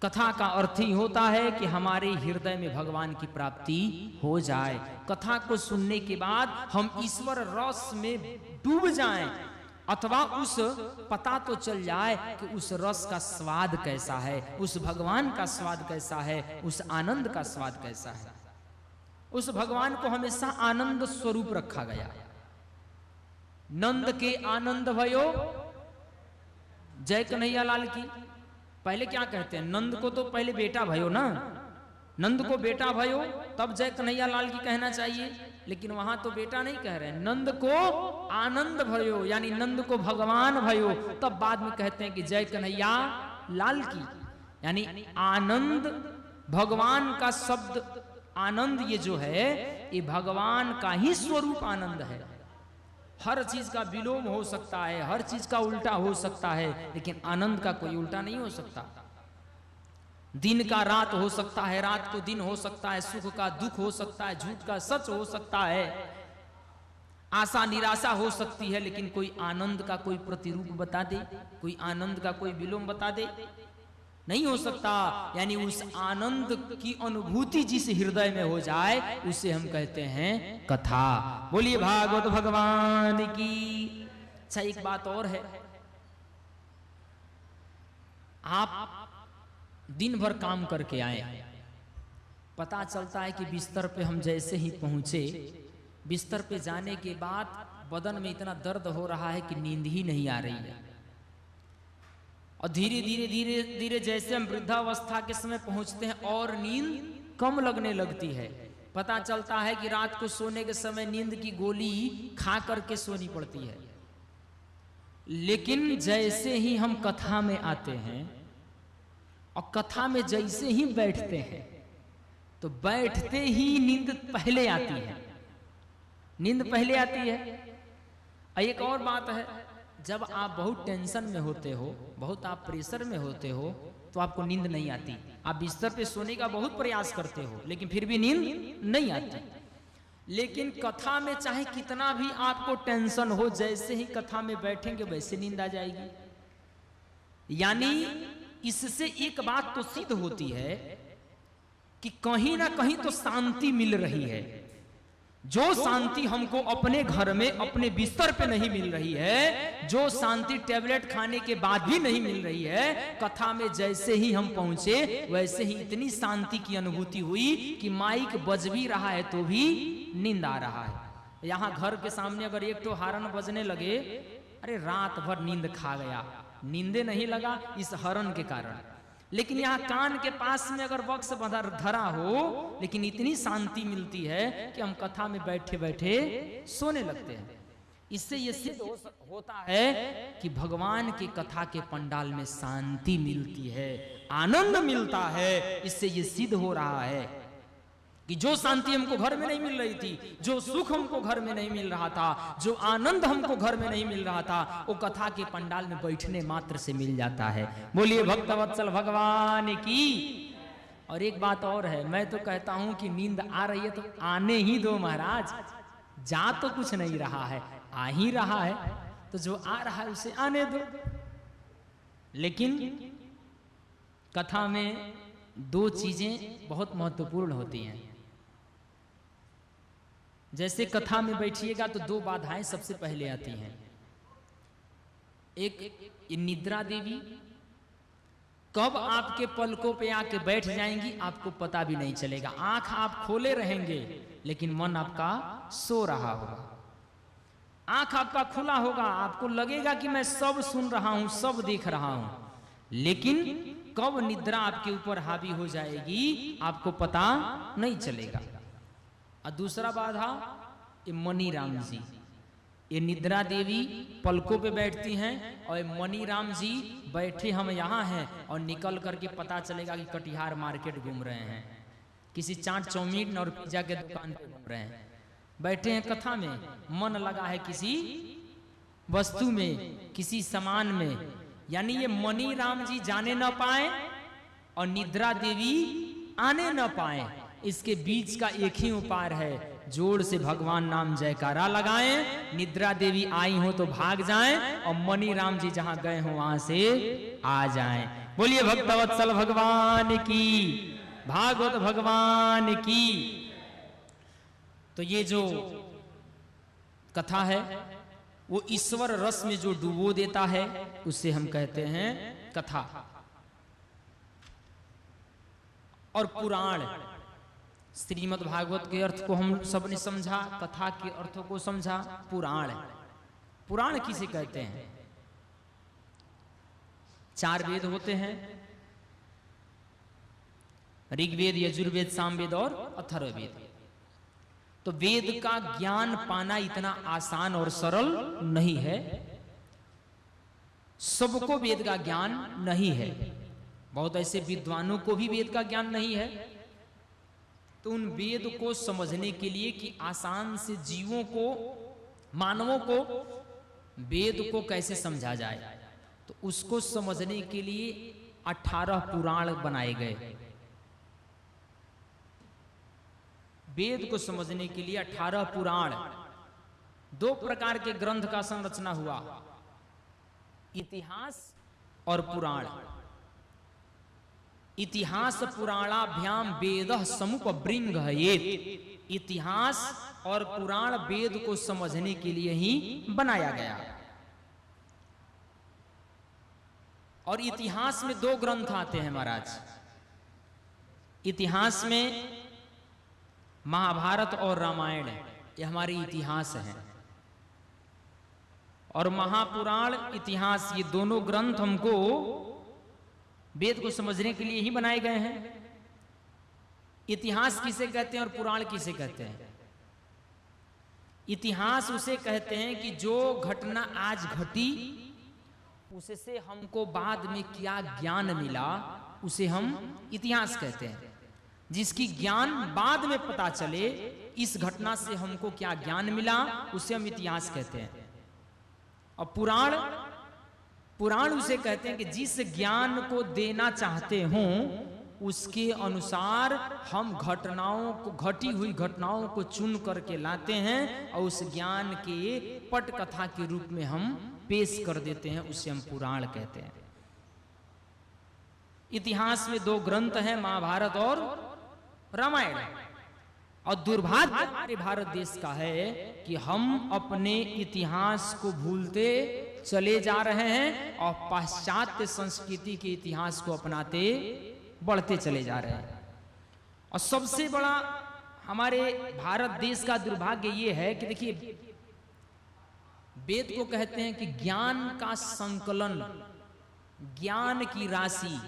कथा का अर्थ ही होता है कि हमारे हृदय में भगवान की प्राप्ति हो जाए। कथा को सुनने के बाद हम ईश्वर रस में डूब जाएं, अथवा उस पता तो चल जाए कि उस रस का स्वाद कैसा है, उस भगवान का स्वाद कैसा है, उस आनंद का स्वाद कैसा है। उस भगवान को हमेशा आनंद स्वरूप रखा गया। नंद के आनंद भयो, जय कन्हैया लाल की। पहले क्या कहते हैं? नंद को तो पहले बेटा भयो ना, नंद को बेटा भयो, तब जय कन्हैया लाल की कहना चाहिए। लेकिन वहां तो बेटा नहीं कह रहे हैं, नंद को आनंद भयो, यानी नंद को भगवान भयो, तब बाद में कहते हैं कि जय कन्हैया लाल की। यानी आनंद, भगवान का शब्द आनंद, ये जो है ये भगवान का ही स्वरूप आनंद है। हर चीज का विलोम हो सकता है, हर चीज का उल्टा हो सकता है, लेकिन आनंद का कोई उल्टा नहीं हो सकता। दिन का रात हो सकता है, रात को दिन हो सकता है, सुख का दुख हो सकता है, झूठ का सच हो सकता है, आशा निराशा हो सकती है, लेकिन कोई आनंद का कोई प्रतिरूप बता दे, कोई आनंद का कोई विलोम बता दे, नहीं हो सकता। यानी उस आनंद की अनुभूति जिस हृदय में हो जाए उसे हम कहते हैं कथा। बोलिए भागवत भगवान की। अच्छा, एक बात और है, आप दिन भर काम करके आए, पता चलता है कि बिस्तर पे हम जैसे ही पहुंचे, बिस्तर पे जाने के बाद बदन में इतना दर्द हो रहा है कि नींद ही नहीं आ रही है, और धीरे धीरे धीरे धीरे जैसे हम वृद्धावस्था के समय पहुंचते हैं और नींद कम लगने लगती है। पता चलता है कि रात को सोने के समय नींद की गोली खा करके सोनी पड़ती है। लेकिन जैसे ही हम कथा में आते हैं और कथा में जैसे ही बैठते हैं, तो बैठते ही नींद पहले आती है, नींद पहले आती है। एक और बात है, जब आप बहुत टेंशन में होते हो, बहुत आप प्रेशर में होते हो, तो आपको नींद नहीं आती। आप बिस्तर पे सोने का बहुत प्रयास करते हो, लेकिन फिर भी नींद नहीं आती। लेकिन कथा में चाहे कितना भी आपको टेंशन हो, जैसे ही कथा में बैठेंगे वैसे नींद आ जाएगी। यानी इससे एक बात तो सिद्ध होती है कि कहीं ना कहीं तो शांति मिल रही है। जो शांति हमको अपने घर में अपने बिस्तर पे नहीं मिल रही है, जो शांति टैबलेट खाने के बाद भी नहीं मिल रही है, कथा में जैसे ही हम पहुंचे वैसे ही इतनी शांति की अनुभूति हुई कि माइक बज भी रहा है तो भी नींद आ रहा है। यहाँ घर के सामने अगर एक तो हॉर्न बजने लगे, अरे रात भर नींद खा गया, नींदे नहीं लगा इस हॉर्न के कारण। लेकिन यहाँ कान के पास में अगर बक्स धरा हो, लेकिन इतनी शांति मिलती है कि हम कथा में बैठे बैठे सोने लगते हैं। इससे ये सिद्ध होता है कि भगवान की कथा के पंडाल में शांति मिलती है, आनंद मिलता है। इससे ये सिद्ध हो रहा है कि जो शांति हमको घर में नहीं मिल रही थी, जो सुख हमको घर में नहीं मिल रहा था, जो आनंद हमको घर में नहीं मिल रहा था, वो कथा के पंडाल में बैठने मात्र से मिल जाता है। बोलिए भक्तवत्सल भगवान की। और एक बात और है, मैं तो कहता हूं कि नींद आ रही है तो आने ही दो महाराज, जा तो कुछ नहीं रहा है, आ ही रहा है, तो जो आ रहा है उसे आने दो। लेकिन कथा में दो चीजें बहुत महत्वपूर्ण होती हैं। जैसे कथा में बैठिएगा तो दो बाधाएं सबसे पहले आती हैं। एक ये निद्रा देवी कब आपके पलकों पे आके बैठ जाएंगी आपको पता भी नहीं चलेगा। आंख आप खोले रहेंगे लेकिन मन आपका सो रहा होगा। आंख आपका खुला होगा, आपको लगेगा कि मैं सब सुन रहा हूं, सब देख रहा हूं, लेकिन कब निद्रा आपके ऊपर हावी हो जाएगी आपको पता नहीं चलेगा। और दूसरा बाधा ये मनी राम जी, ये निद्रा देवी पलकों पे बैठती हैं और मनी राम जी बैठे हम यहाँ हैं और निकल करके पता चलेगा कि कटिहार मार्केट घूम रहे हैं, किसी चाट चाउमीन और पिज्जा के दुकान पे घूम रहे हैं, बैठे हैं कथा में, मन लगा है किसी वस्तु में, किसी सामान में। यानी ये मनी राम जी जाने न पाए और निद्रा देवी आने न पाए, इसके बीच का एक ही उपाय है, जोर से भगवान नाम जयकारा लगाएं, निद्रा देवी आई हो तो भाग जाएं और मनी राम जी जहां गए हो वहां से आ जाएं। बोलिए भक्तवत्सल भगवान की, भागवत भगवान की। तो ये जो कथा है वो ईश्वर रस में जो डुबो देता है उसे हम कहते हैं कथा। और पुराण, श्रीमद् भागवत के अर्थ को हम सबने समझा, कथा के अर्थों को समझा। पुराण, पुराण किसे कहते हैं? चार वेद होते हैं, ऋग्वेद, यजुर्वेद, सामवेद और अथर्ववेद। तो वेद का ज्ञान पाना इतना आसान और सरल नहीं है, सबको वेद का ज्ञान नहीं है। बहुत ऐसे विद्वानों को भी वेद का ज्ञान नहीं है। तो उन वेद को समझने के लिए कि आसान से जीवों को, मानवों को वेद को कैसे समझा जाए, तो उसको समझने के लिए 18 पुराण बनाए गए। वेद को समझने के लिए 18 पुराण दो प्रकार के ग्रंथ का संरचना हुआ, इतिहास और पुराण। इतिहास पुराणाभ्याम वेदः समुपबृंहयेत्। इतिहास और पुराण वेद को समझने के लिए ही बनाया गया। और इतिहास में दो ग्रंथ आते हैं महाराज। इतिहास में महाभारत और रामायण, ये हमारे इतिहास हैं। और महापुराण इतिहास, ये दोनों ग्रंथ हमको वेद को समझने के लिए ही बनाए गए हैं। इतिहास किसे कहते हैं और पुराण किसे कहते हैं? इतिहास उसे कहते हैं कि जो घटना आज घटी उससे हमको बाद में क्या ज्ञान मिला, उसे हम इतिहास कहते हैं। जिसकी ज्ञान बाद में पता चले, इस घटना से हमको क्या ज्ञान मिला, उसे हम इतिहास कहते हैं। और पुराण, पुराण उसे कहते हैं कि जिस ज्ञान को देना चाहते हों उसके अनुसार हम घटनाओं को, घटी हुई घटनाओं को चुन करके लाते हैं और उस ज्ञान के पट कथा के रूप में हम पेश कर देते हैं, उसे हम पुराण कहते हैं। इतिहास में दो ग्रंथ हैं, महाभारत और रामायण। और दुर्भाग्य हमारे भारत देश का है कि हम अपने इतिहास को भूलते चले जा रहे हैं और पाश्चात्य संस्कृति के इतिहास को अपनाते बढ़ते चले जा रहे हैं। और सबसे बड़ा हमारे भारत देश का दुर्भाग्य ये है कि देखिए, वेद को कहते हैं कि ज्ञान का संकलन, ज्ञान की राशि,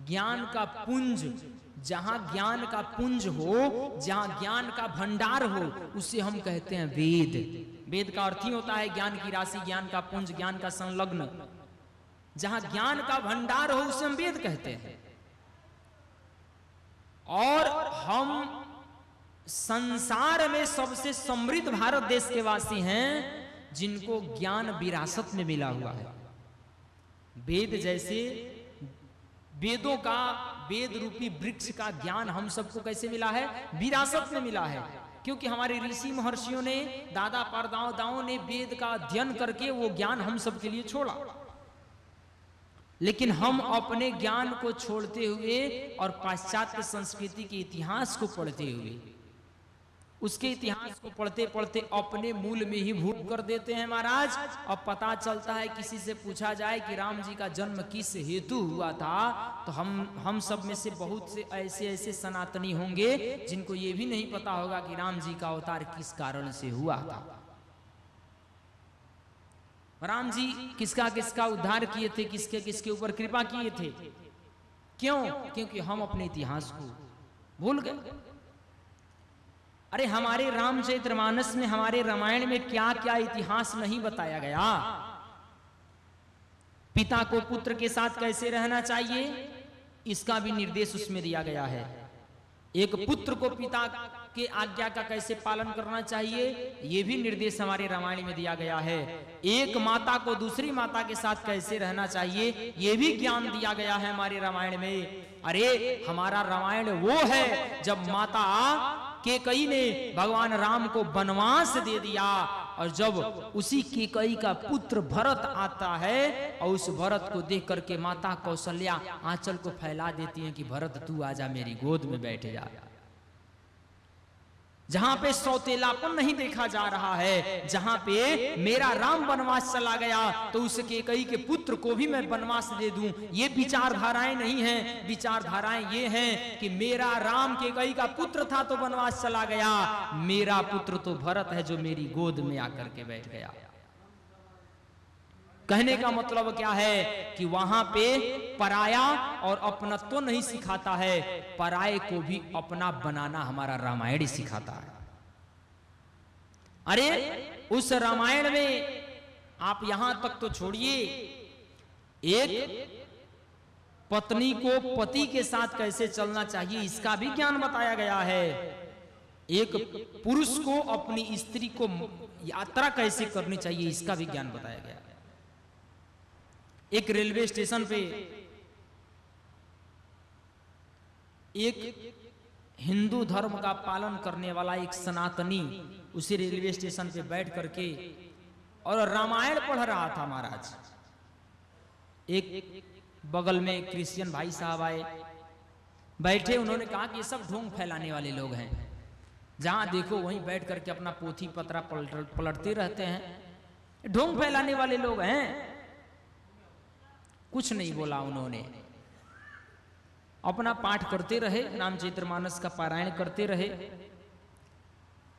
ज्ञान का पुंज। जहां ज्ञान का पुंज हो, जहां ज्ञान का भंडार हो, उसे हम कहते हैं वेद। वेद का अर्थ ही होता है ज्ञान की राशि, ज्ञान का पुंज, ज्ञान का संलग्न। जहां ज्ञान का भंडार हो उसे हम वेद कहते हैं। और हम संसार में सबसे समृद्ध भारत देश के वासी हैं जिनको ज्ञान विरासत में मिला हुआ है। वेद जैसे, वेदों का, वेद रूपी वृक्ष का ज्ञान हम सबको कैसे मिला है? विरासत में मिला है। क्योंकि हमारे ऋषि महर्षियों ने, दादा परदादाओं ने वेद का अध्ययन करके वो ज्ञान हम सबके लिए छोड़ा। लेकिन हम अपने ज्ञान को छोड़ते हुए और पाश्चात्य संस्कृति के इतिहास को पढ़ते हुए, उसके इतिहास को पढ़ते पढ़ते अपने मूल में ही भूल कर देते हैं महाराज। अब पता चलता है, किसी से पूछा जाए कि राम जी का जन्म किस हेतु हुआ था, तो हम सब में से बहुत से ऐसे सनातनी होंगे जिनको ये भी नहीं पता होगा कि राम जी का अवतार किस कारण से हुआ था। राम जी किसका किसका उद्धार किए थे, किसके किसके ऊपर कृपा किए थे। क्यों? क्योंकि हम अपने इतिहास को भूल गए। अरे हमारे रामचरितमानस में, हमारे रामायण में क्या क्या इतिहास नहीं बताया गया। पिता को पुत्र के साथ कैसे रहना चाहिए, इसका भी निर्देश उसमें दिया गया है। एक पुत्र को पिता के आज्ञा का कैसे पालन करना चाहिए, यह भी निर्देश हमारे रामायण में दिया गया है। एक माता को दूसरी माता के साथ कैसे रहना चाहिए, यह भी ज्ञान दिया गया है हमारे रामायण में। अरे हमारा रामायण वो है जब माता केकई ने भगवान राम को वनवास दे दिया, और जब उसी केकई का पुत्र भरत आता है और उस भरत को देख करके माता कौशल्या आंचल को फैला देती है कि भरत तू आजा, मेरी गोद में बैठ जा। जहां पे सौतेलापन नहीं देखा जा रहा है, जहां पे मेरा राम वनवास चला गया तो उस केकई के पुत्र को भी मैं वनवास दे दूं, ये विचारधाराएं नहीं हैं। विचारधाराएं ये हैं कि मेरा राम केकई का पुत्र था तो वनवास चला गया, मेरा पुत्र तो भरत है जो मेरी गोद में आकर के बैठ गया। कहने का मतलब क्या है कि वहां पे पराया और अपनत्व तो नहीं सिखाता है, पराये को भी अपना बनाना हमारा रामायण सिखाता है। अरे उस रामायण में आप यहां तक तो छोड़िए, एक पत्नी को पति के साथ कैसे चलना चाहिए इसका भी ज्ञान बताया गया है। एक पुरुष को अपनी स्त्री को यात्रा कैसे करनी चाहिए इसका भी ज्ञान बताया गया है। एक रेलवे स्टेशन पे एक हिंदू धर्म का पालन करने वाला एक सनातनी उसी रेलवे स्टेशन पे बैठ करके और रामायण पढ़ रहा था महाराज। एक बगल में क्रिश्चियन भाई साहब आए, बैठे, उन्होंने कहा कि ये सब ढोंग फैलाने वाले लोग हैं, जहां देखो वहीं बैठ करके अपना पोथी पत्रा पलटते रहते हैं, ढोंग फैलाने वाले लोग हैं। कुछ नहीं बोला उन्होंने, अपना पाठ करते रहे, रामचरितमानस का पारायण करते रहे।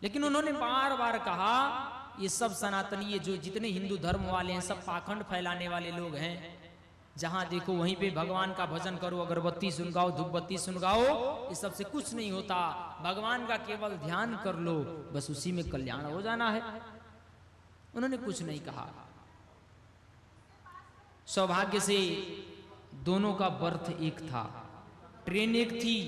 लेकिन उन्होंने बार बार कहा ये सब सनातनी, ये जो जितने हिंदू धर्म वाले हैं, सब पाखंड फैलाने वाले लोग हैं, जहां देखो वहीं पे भगवान का भजन करो, अगरबत्ती सुनगाओ, धूपबत्ती सुनगाओ, इस सबसे कुछ नहीं होता, भगवान का केवल ध्यान कर लो, बस उसी में कल्याण हो जाना है। उन्होंने कुछ नहीं कहा। सौभाग्य से दोनों का बर्थ एक था, ट्रेन एक थी,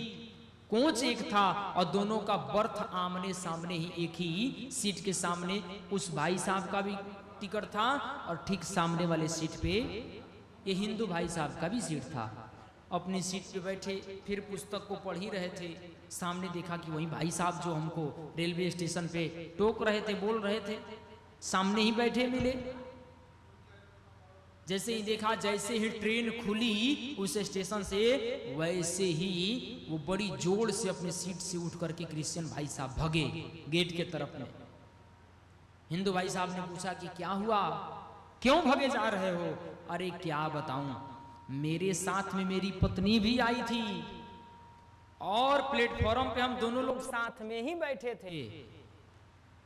कोच एक था, और दोनों का बर्थ आमने सामने ही, एक ही सीट के सामने उस भाई साहब का भी टिकट था, और ठीक सामने वाले सीट पे ये हिंदू भाई साहब का भी सीट था। अपनी सीट पे बैठे, फिर पुस्तक को पढ़ ही रहे थे। सामने देखा कि वही भाई साहब जो हमको रेलवे स्टेशन पे टोक रहे थे, बोल रहे थे, सामने ही बैठे मिले। जैसे ही देखा, जैसे ही ट्रेन खुली उस स्टेशन से, वैसे ही वो बड़ी जोर से अपनी सीट से उठ करके क्रिश्चियन भाई साहब भगे गेट के तरफ में। हिंदू भाई साहब ने पूछा कि क्या हुआ, क्यों भगे जा रहे हो? अरे क्या बताऊं, मेरे साथ में मेरी पत्नी भी आई थी, और प्लेटफॉर्म पे हम दोनों लोग साथ में ही बैठे थे,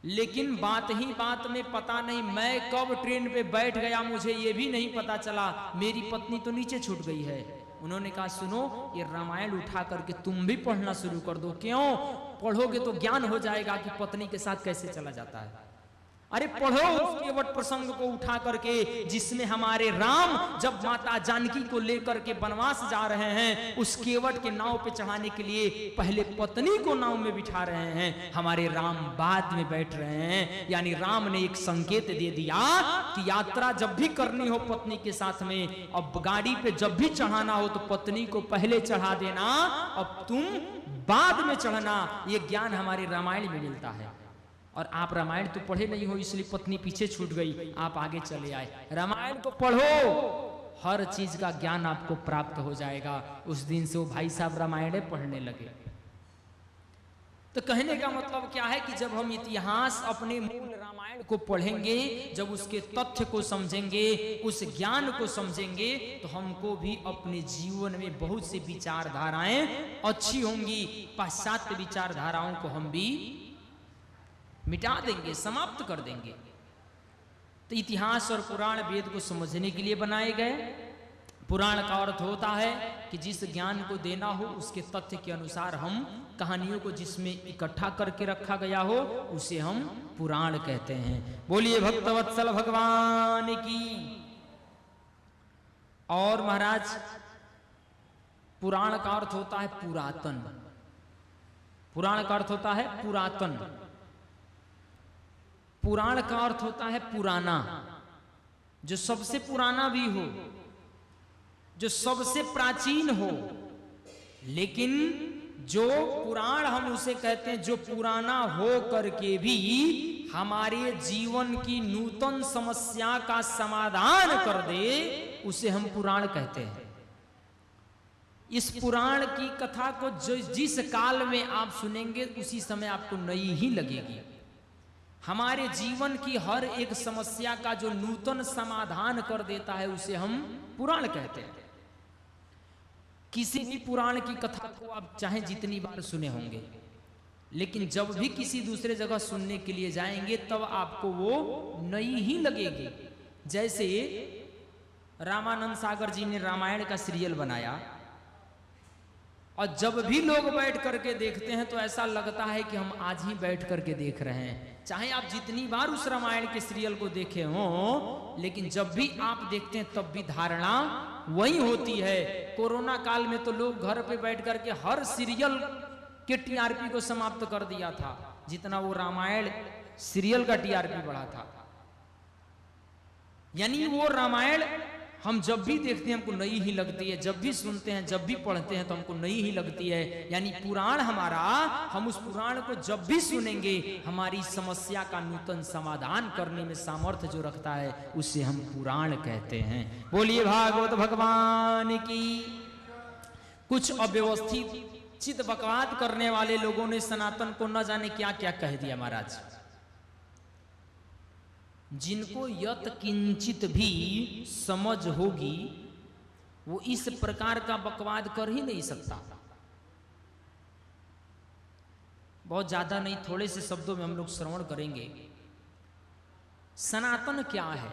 लेकिन बात ही बात में पता नहीं मैं कब ट्रेन पे बैठ गया, मुझे ये भी नहीं पता चला, मेरी पत्नी तो नीचे छूट गई है। उन्होंने कहा सुनो, ये रामायण उठा करके तुम भी पढ़ना शुरू कर दो। क्यों? पढ़ोगे तो ज्ञान हो जाएगा कि पत्नी के साथ कैसे चला जाता है। अरे पढ़ो उस केवट प्रसंग को उठा करके, जिसमें हमारे राम जब माता जानकी को लेकर के वनवास जा रहे हैं, उस केवट के नाव पे चढ़ाने के लिए पहले पत्नी को नाव में बिठा रहे हैं, हमारे राम बाद में बैठ रहे हैं। यानी राम ने एक संकेत दे दिया कि यात्रा जब भी करनी हो पत्नी के साथ में, अब गाड़ी पे जब भी चढ़ाना हो तो पत्नी को पहले चढ़ा देना, अब तुम बाद में चढ़ना। ये ज्ञान हमारे रामायण में मिलता है। और आप रामायण तो पढ़े नहीं हो, इसलिए पत्नी पीछे छूट गई, आप आगे चले आए। रामायण को पढ़ो, हर चीज का ज्ञान आपको प्राप्त हो जाएगा। उस दिन से वो भाई साहब रामायण पढ़ने लगे। तो कहने का मतलब क्या है कि जब हम इतिहास, अपने मूल रामायण को पढ़ेंगे, जब उसके तथ्य को समझेंगे, उस ज्ञान को समझेंगे, तो हमको भी अपने जीवन में बहुत सी विचारधाराएं अच्छी होंगी। पाश्चात्य विचारधाराओं को हम भी मिटा देंगे, समाप्त कर देंगे। तो इतिहास और पुराण वेद को समझने के लिए बनाए गए। पुराण का अर्थ होता है कि जिस ज्ञान को देना हो उसके तथ्य के अनुसार हम कहानियों को जिसमें इकट्ठा करके रखा गया हो, उसे हम पुराण कहते हैं। बोलिए भक्तवत्सल भगवान की। और महाराज, पुराण का अर्थ होता है पुरातन। पुराण का अर्थ होता है पुरातन। पुराण का अर्थ होता है पुराना, जो सबसे पुराना भी हो, जो सबसे प्राचीन हो। लेकिन जो पुराण हम उसे कहते हैं जो पुराना हो करके भी हमारे जीवन की नूतन समस्या का समाधान कर दे, उसे हम पुराण कहते हैं। इस पुराण की कथा को जिस काल में आप सुनेंगे उसी समय आपको नई ही लगेगी। हमारे जीवन की हर एक समस्या का जो नूतन समाधान कर देता है उसे हम पुराण कहते हैं। किसी भी पुराण की कथा को आप चाहे जितनी बार सुने होंगे, लेकिन जब भी किसी दूसरे जगह सुनने के लिए जाएंगे तब आपको वो नई ही लगेगी। जैसे रामानंद सागर जी ने रामायण का सीरियल बनाया, और जब भी लोग बैठ करके देखते हैं तो ऐसा लगता है कि हम आज ही बैठ करके देख रहे हैं। चाहे आप जितनी बार उस रामायण के सीरियल को देखे हो, लेकिन जब भी आप देखते हैं तब भी धारणा वही होती है। कोरोना काल में तो लोग घर पे बैठ करके हर सीरियल के टीआरपी को समाप्त कर दिया था, जितना वो रामायण सीरियल का टीआरपी बढ़ा था। यानी वो रामायण हम जब भी देखते हैं हमको नई ही लगती है, जब भी सुनते हैं, जब भी पढ़ते हैं तो हमको नई ही लगती है। यानी पुराण हमारा, हम उस पुराण को जब भी सुनेंगे हमारी समस्या का नूतन समाधान करने में सामर्थ्य जो रखता है उसे हम पुराण कहते हैं। बोलिए भागवत भगवान की। कुछ अव्यवस्थित चित बकवाद करने वाले लोगों ने सनातन को न जाने क्या क्या कह दिया महाराज। जिनको यत किंचित भी समझ होगी वो इस प्रकार का बकवाद कर ही नहीं सकता। बहुत ज्यादा नहीं, थोड़े से शब्दों में हम लोग श्रवण करेंगे। सनातन क्या है?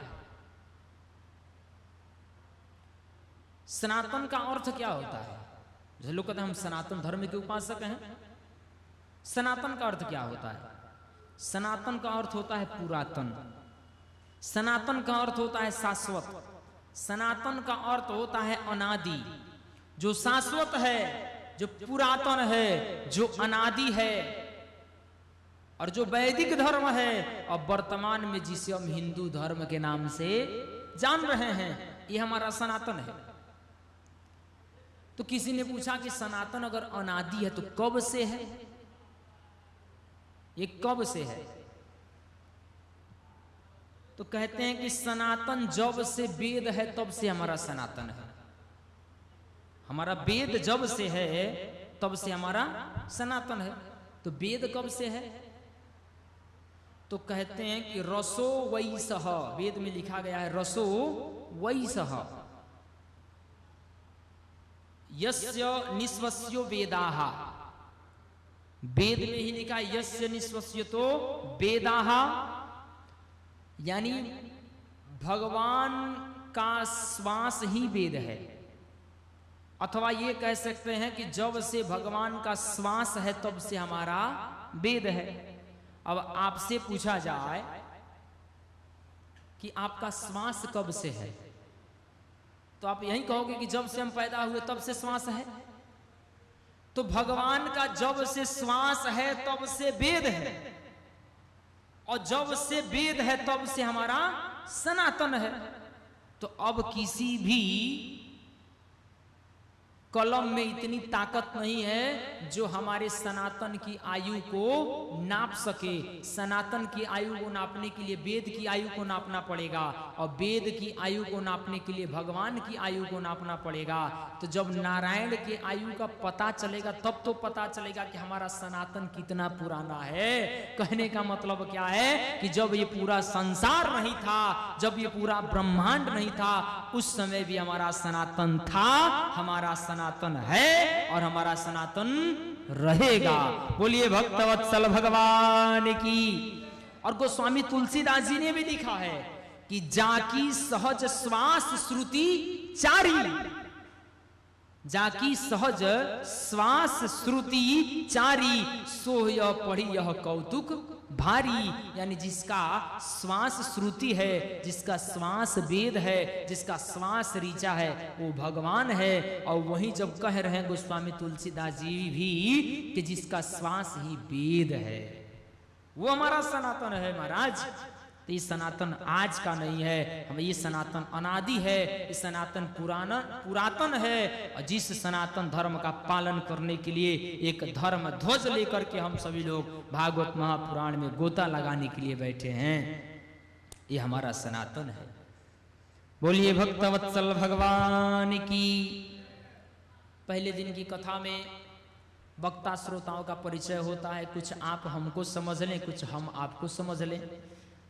सनातन का अर्थ क्या होता है? जैसे लोग कहते हैं हम सनातन धर्म के उपासक हैं। सनातन का अर्थ क्या होता है? सनातन का अर्थ होता है पुरातन। सनातन का अर्थ होता है शाश्वत। सनातन का अर्थ होता है अनादि। जो शाश्वत है, जो पुरातन है, जो अनादि है, और जो वैदिक धर्म है और वर्तमान में जिसे हम हिंदू धर्म के नाम से जान रहे हैं, ये हमारा सनातन है। तो किसी ने पूछा कि सनातन अगर अनादि है तो कब से है? ये कब से है? तो कहते हैं कि सनातन जब से वेद है तब से हमारा सनातन है। हमारा वेद जब से है तब से हमारा सनातन है। तो वेद कब से है? तो कहते हैं कि रसो वैसह, वेद में लिखा गया है रसो वैसह यस्य निस्वस्यो वेदाः। वेद में ही लिखा यस्य निस्वस्यतो वेदाः, यानी भगवान का श्वास ही वेद है। अथवा ये कह सकते हैं कि जब से भगवान का श्वास है तब से हमारा वेद है। अब आपसे पूछा जाए कि आपका श्वास कब से है, तो आप यही कहोगे कि जब से हम पैदा हुए तब से श्वास है। तो भगवान का जब से श्वास है तब से वेद है, और जब से वेद है तब से हमारा सनातन है। तो अब किसी भी कलम में इतनी ताकत नहीं है जो हमारे सनातन की आयु को नाप सके। सनातन की आयु को नापने के लिए वेद की आयु को नापना पड़ेगा, और वेद की आयु को नापने के लिए भगवान की आयु को नापना पड़ेगा। तो जब नारायण के आयु का पता चलेगा तब तो पता चलेगा कि हमारा सनातन कितना पुराना है। कहने का मतलब क्या है कि जब ये पूरा संसार नहीं था, जब ये पूरा ब्रह्मांड नहीं था, उस समय भी हमारा सनातन था, हमारा सनातन है और हमारा सनातन रहेगा। बोलिए भक्तवत्सल भगवान की। और गोस्वामी तुलसीदास जी ने भी लिखा है कि जाकी सहज श्वास श्रुति चारी, जाकी सहज श्वास श्रुति चारी, सो यह पढ़ी यह कौतुक भारी। यानी जिसका श्वास श्रुति है, जिसका श्वास वेद है, जिसका श्वास ऋचा है, वो भगवान है। और वही जब कह रहे हैं गोस्वामी तुलसीदास जी भी कि जिसका श्वास ही वेद है वो हमारा सनातन है महाराज। तो ये सनातन आज का नहीं है, हम ये सनातन अनादि है, ये सनातन पुरातन है। और जिस सनातन धर्म का पालन करने के लिए एक धर्म ध्वज लेकर के हम सभी लोग भागवत महापुराण में गोता लगाने के लिए बैठे हैं, ये हमारा सनातन है। बोलिए भक्तवत्सल भगवान की। पहले दिन की कथा में वक्ता श्रोताओं का परिचय होता है। कुछ आप हमको समझ लें, कुछ हम आपको समझ लें,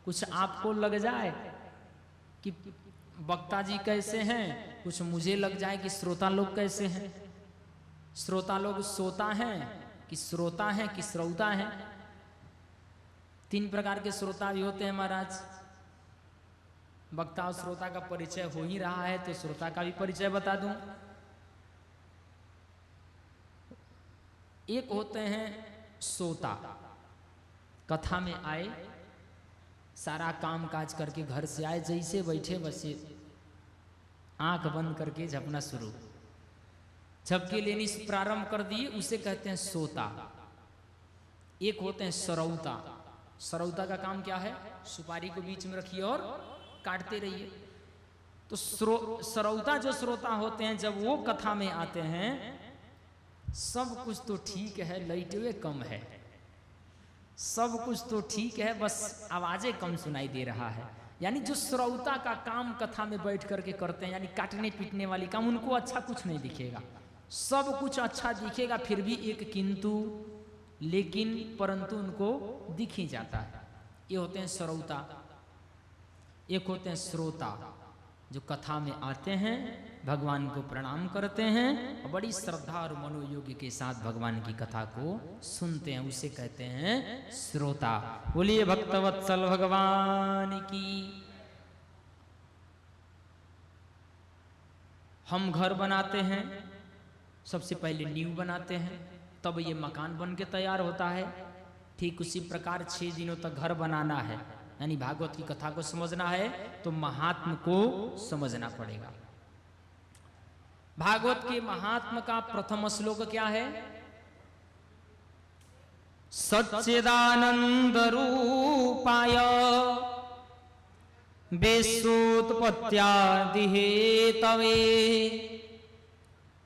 कुछ आपको लग जाए कि वक्ता जी कैसे हैं, कुछ मुझे लग जाए कि श्रोता लोग कैसे हैं। श्रोता लोग सोता हैं कि श्रोता हैं कि श्रोता हैं। 3 प्रकार के श्रोता भी होते हैं महाराज। वक्ता और श्रोता का परिचय हो ही रहा है तो श्रोता का भी परिचय बता दूं। एक होते हैं सोता, कथा में आए, सारा काम काज करके घर से आए, जैसे बैठे बसे आंख बंद करके झपना शुरू, झपके लेनी प्रारंभ कर दिए, उसे कहते हैं सोता। एक होते हैं सरौता। सरौता का काम क्या है? सुपारी को बीच में रखिए और काटते रहिए। तो श्रोता जो श्रोता होते हैं जब वो कथा में आते हैं, सब कुछ तो ठीक है, लाइटवे कम है, सब कुछ तो ठीक है, बस आवाजें कम सुनाई दे रहा है। यानी जो श्रोता का काम कथा में बैठ करके करते हैं, यानी काटने पीटने वाली काम, उनको अच्छा कुछ नहीं दिखेगा। सब कुछ अच्छा दिखेगा, फिर भी एक किंतु लेकिन परंतु उनको दिख ही जाता है। ये होते हैं श्रोता। एक होते हैं श्रोता, जो कथा में आते हैं, भगवान को प्रणाम करते हैं और बड़ी श्रद्धा और मनोयोग के साथ भगवान की कथा को सुनते हैं, उसे कहते हैं श्रोता। बोलिए भक्तवत्सल भगवान की। हम घर बनाते हैं, सबसे पहले नींव बनाते हैं, तब ये मकान बन के तैयार होता है। ठीक उसी प्रकार 6 दिनों तक घर बनाना है, यानी भागवत की कथा को समझना है तो महात्म को समझना पड़ेगा। भागवत के महात्म का प्रथम श्लोक क्या है? सच्चिदानंद रूपाय विश्वोत्पत्त्यादि हेतवे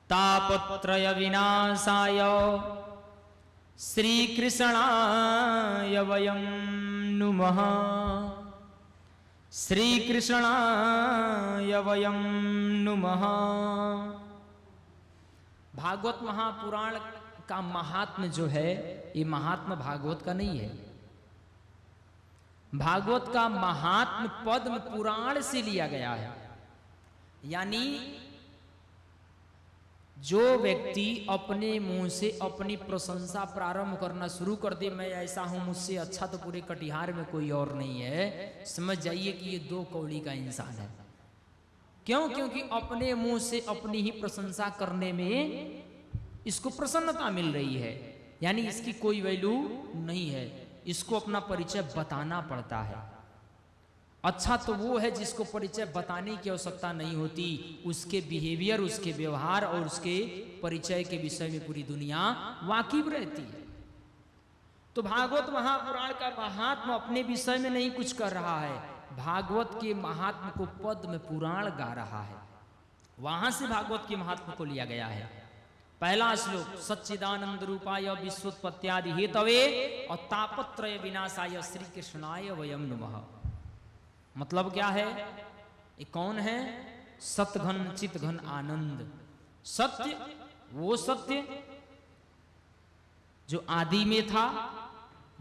तापत्रय विनाशाय श्री कृष्णाय वयं नुमः। श्री कृष्णाय वयं नुमः। भागवत महापुराण का महात्म जो है, ये महात्म भागवत का नहीं है। भागवत का महात्म पद्म पुराण से लिया गया है। यानी जो व्यक्ति अपने मुंह से अपनी प्रशंसा प्रारंभ करना शुरू कर दे, मैं ऐसा हूं, मुझसे अच्छा तो पूरे कटिहार में कोई और नहीं है, समझ जाइए कि ये 2 कौड़ी का इंसान है। क्यों? क्योंकि अपने मुंह से अपनी ही प्रशंसा करने में इसको प्रसन्नता मिल रही है, यानी इसकी कोई वैल्यू नहीं है। इसको अपना परिचय बताना पड़ता है। अच्छा तो वो है जिसको परिचय बताने की आवश्यकता नहीं होती, उसके बिहेवियर, उसके व्यवहार और उसके परिचय के विषय में पूरी दुनिया वाकिफ रहती है। तो भागवत महापुराण का महात्मा अपने विषय में नहीं कुछ कर रहा है, भागवत के महात्मा को पद्म पुराण गा रहा है। वहां से भागवत के महात्मा को लिया गया है। पहला श्लोक सच्चिदानंद रूपाय विश्वोत्पत्त्यादि हेतवे और तापत्रय विनाशाय श्री कृष्णाय वयं नमः। मतलब क्या है? ये कौन है? सतघन चितघन आनंद। सत्य, वो सत्य जो आदि में था,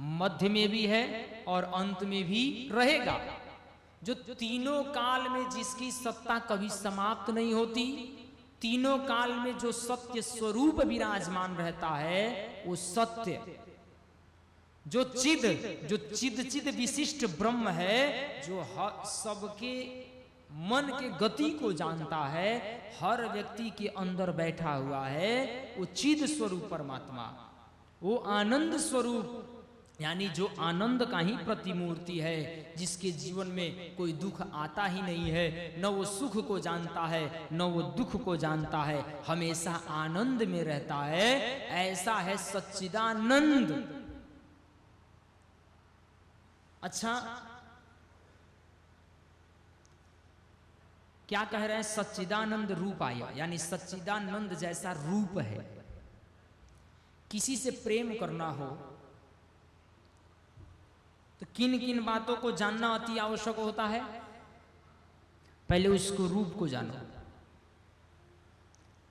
मध्य में भी है और अंत में भी रहेगा, जो तीनों काल में जिसकी सत्ता कभी समाप्त नहीं होती, तीनों काल में जो सत्य स्वरूप विराजमान रहता है, वो सत्य जो चिद विशिष्ट ब्रह्म है, जो सबके मन के गति को जानता है, हर व्यक्ति के अंदर बैठा हुआ है, वो चिद स्वरूप परमात्मा, वो आनंद स्वरूप, यानी जो आनंद का ही प्रतिमूर्ति है, जिसके जीवन में कोई दुख आता ही नहीं है, न वो सुख को जानता है न वो दुख को जानता है, हमेशा आनंद में रहता है। ऐसा है सच्चिदानंद। अच्छा, क्या कह रहे हैं? सच्चिदानंद रूपाय, यानी सच्चिदानंद जैसा रूप है। किसी से प्रेम करना हो तो किन किन बातों को जानना अति आवश्यक होता है? पहले उसको रूप को जानो,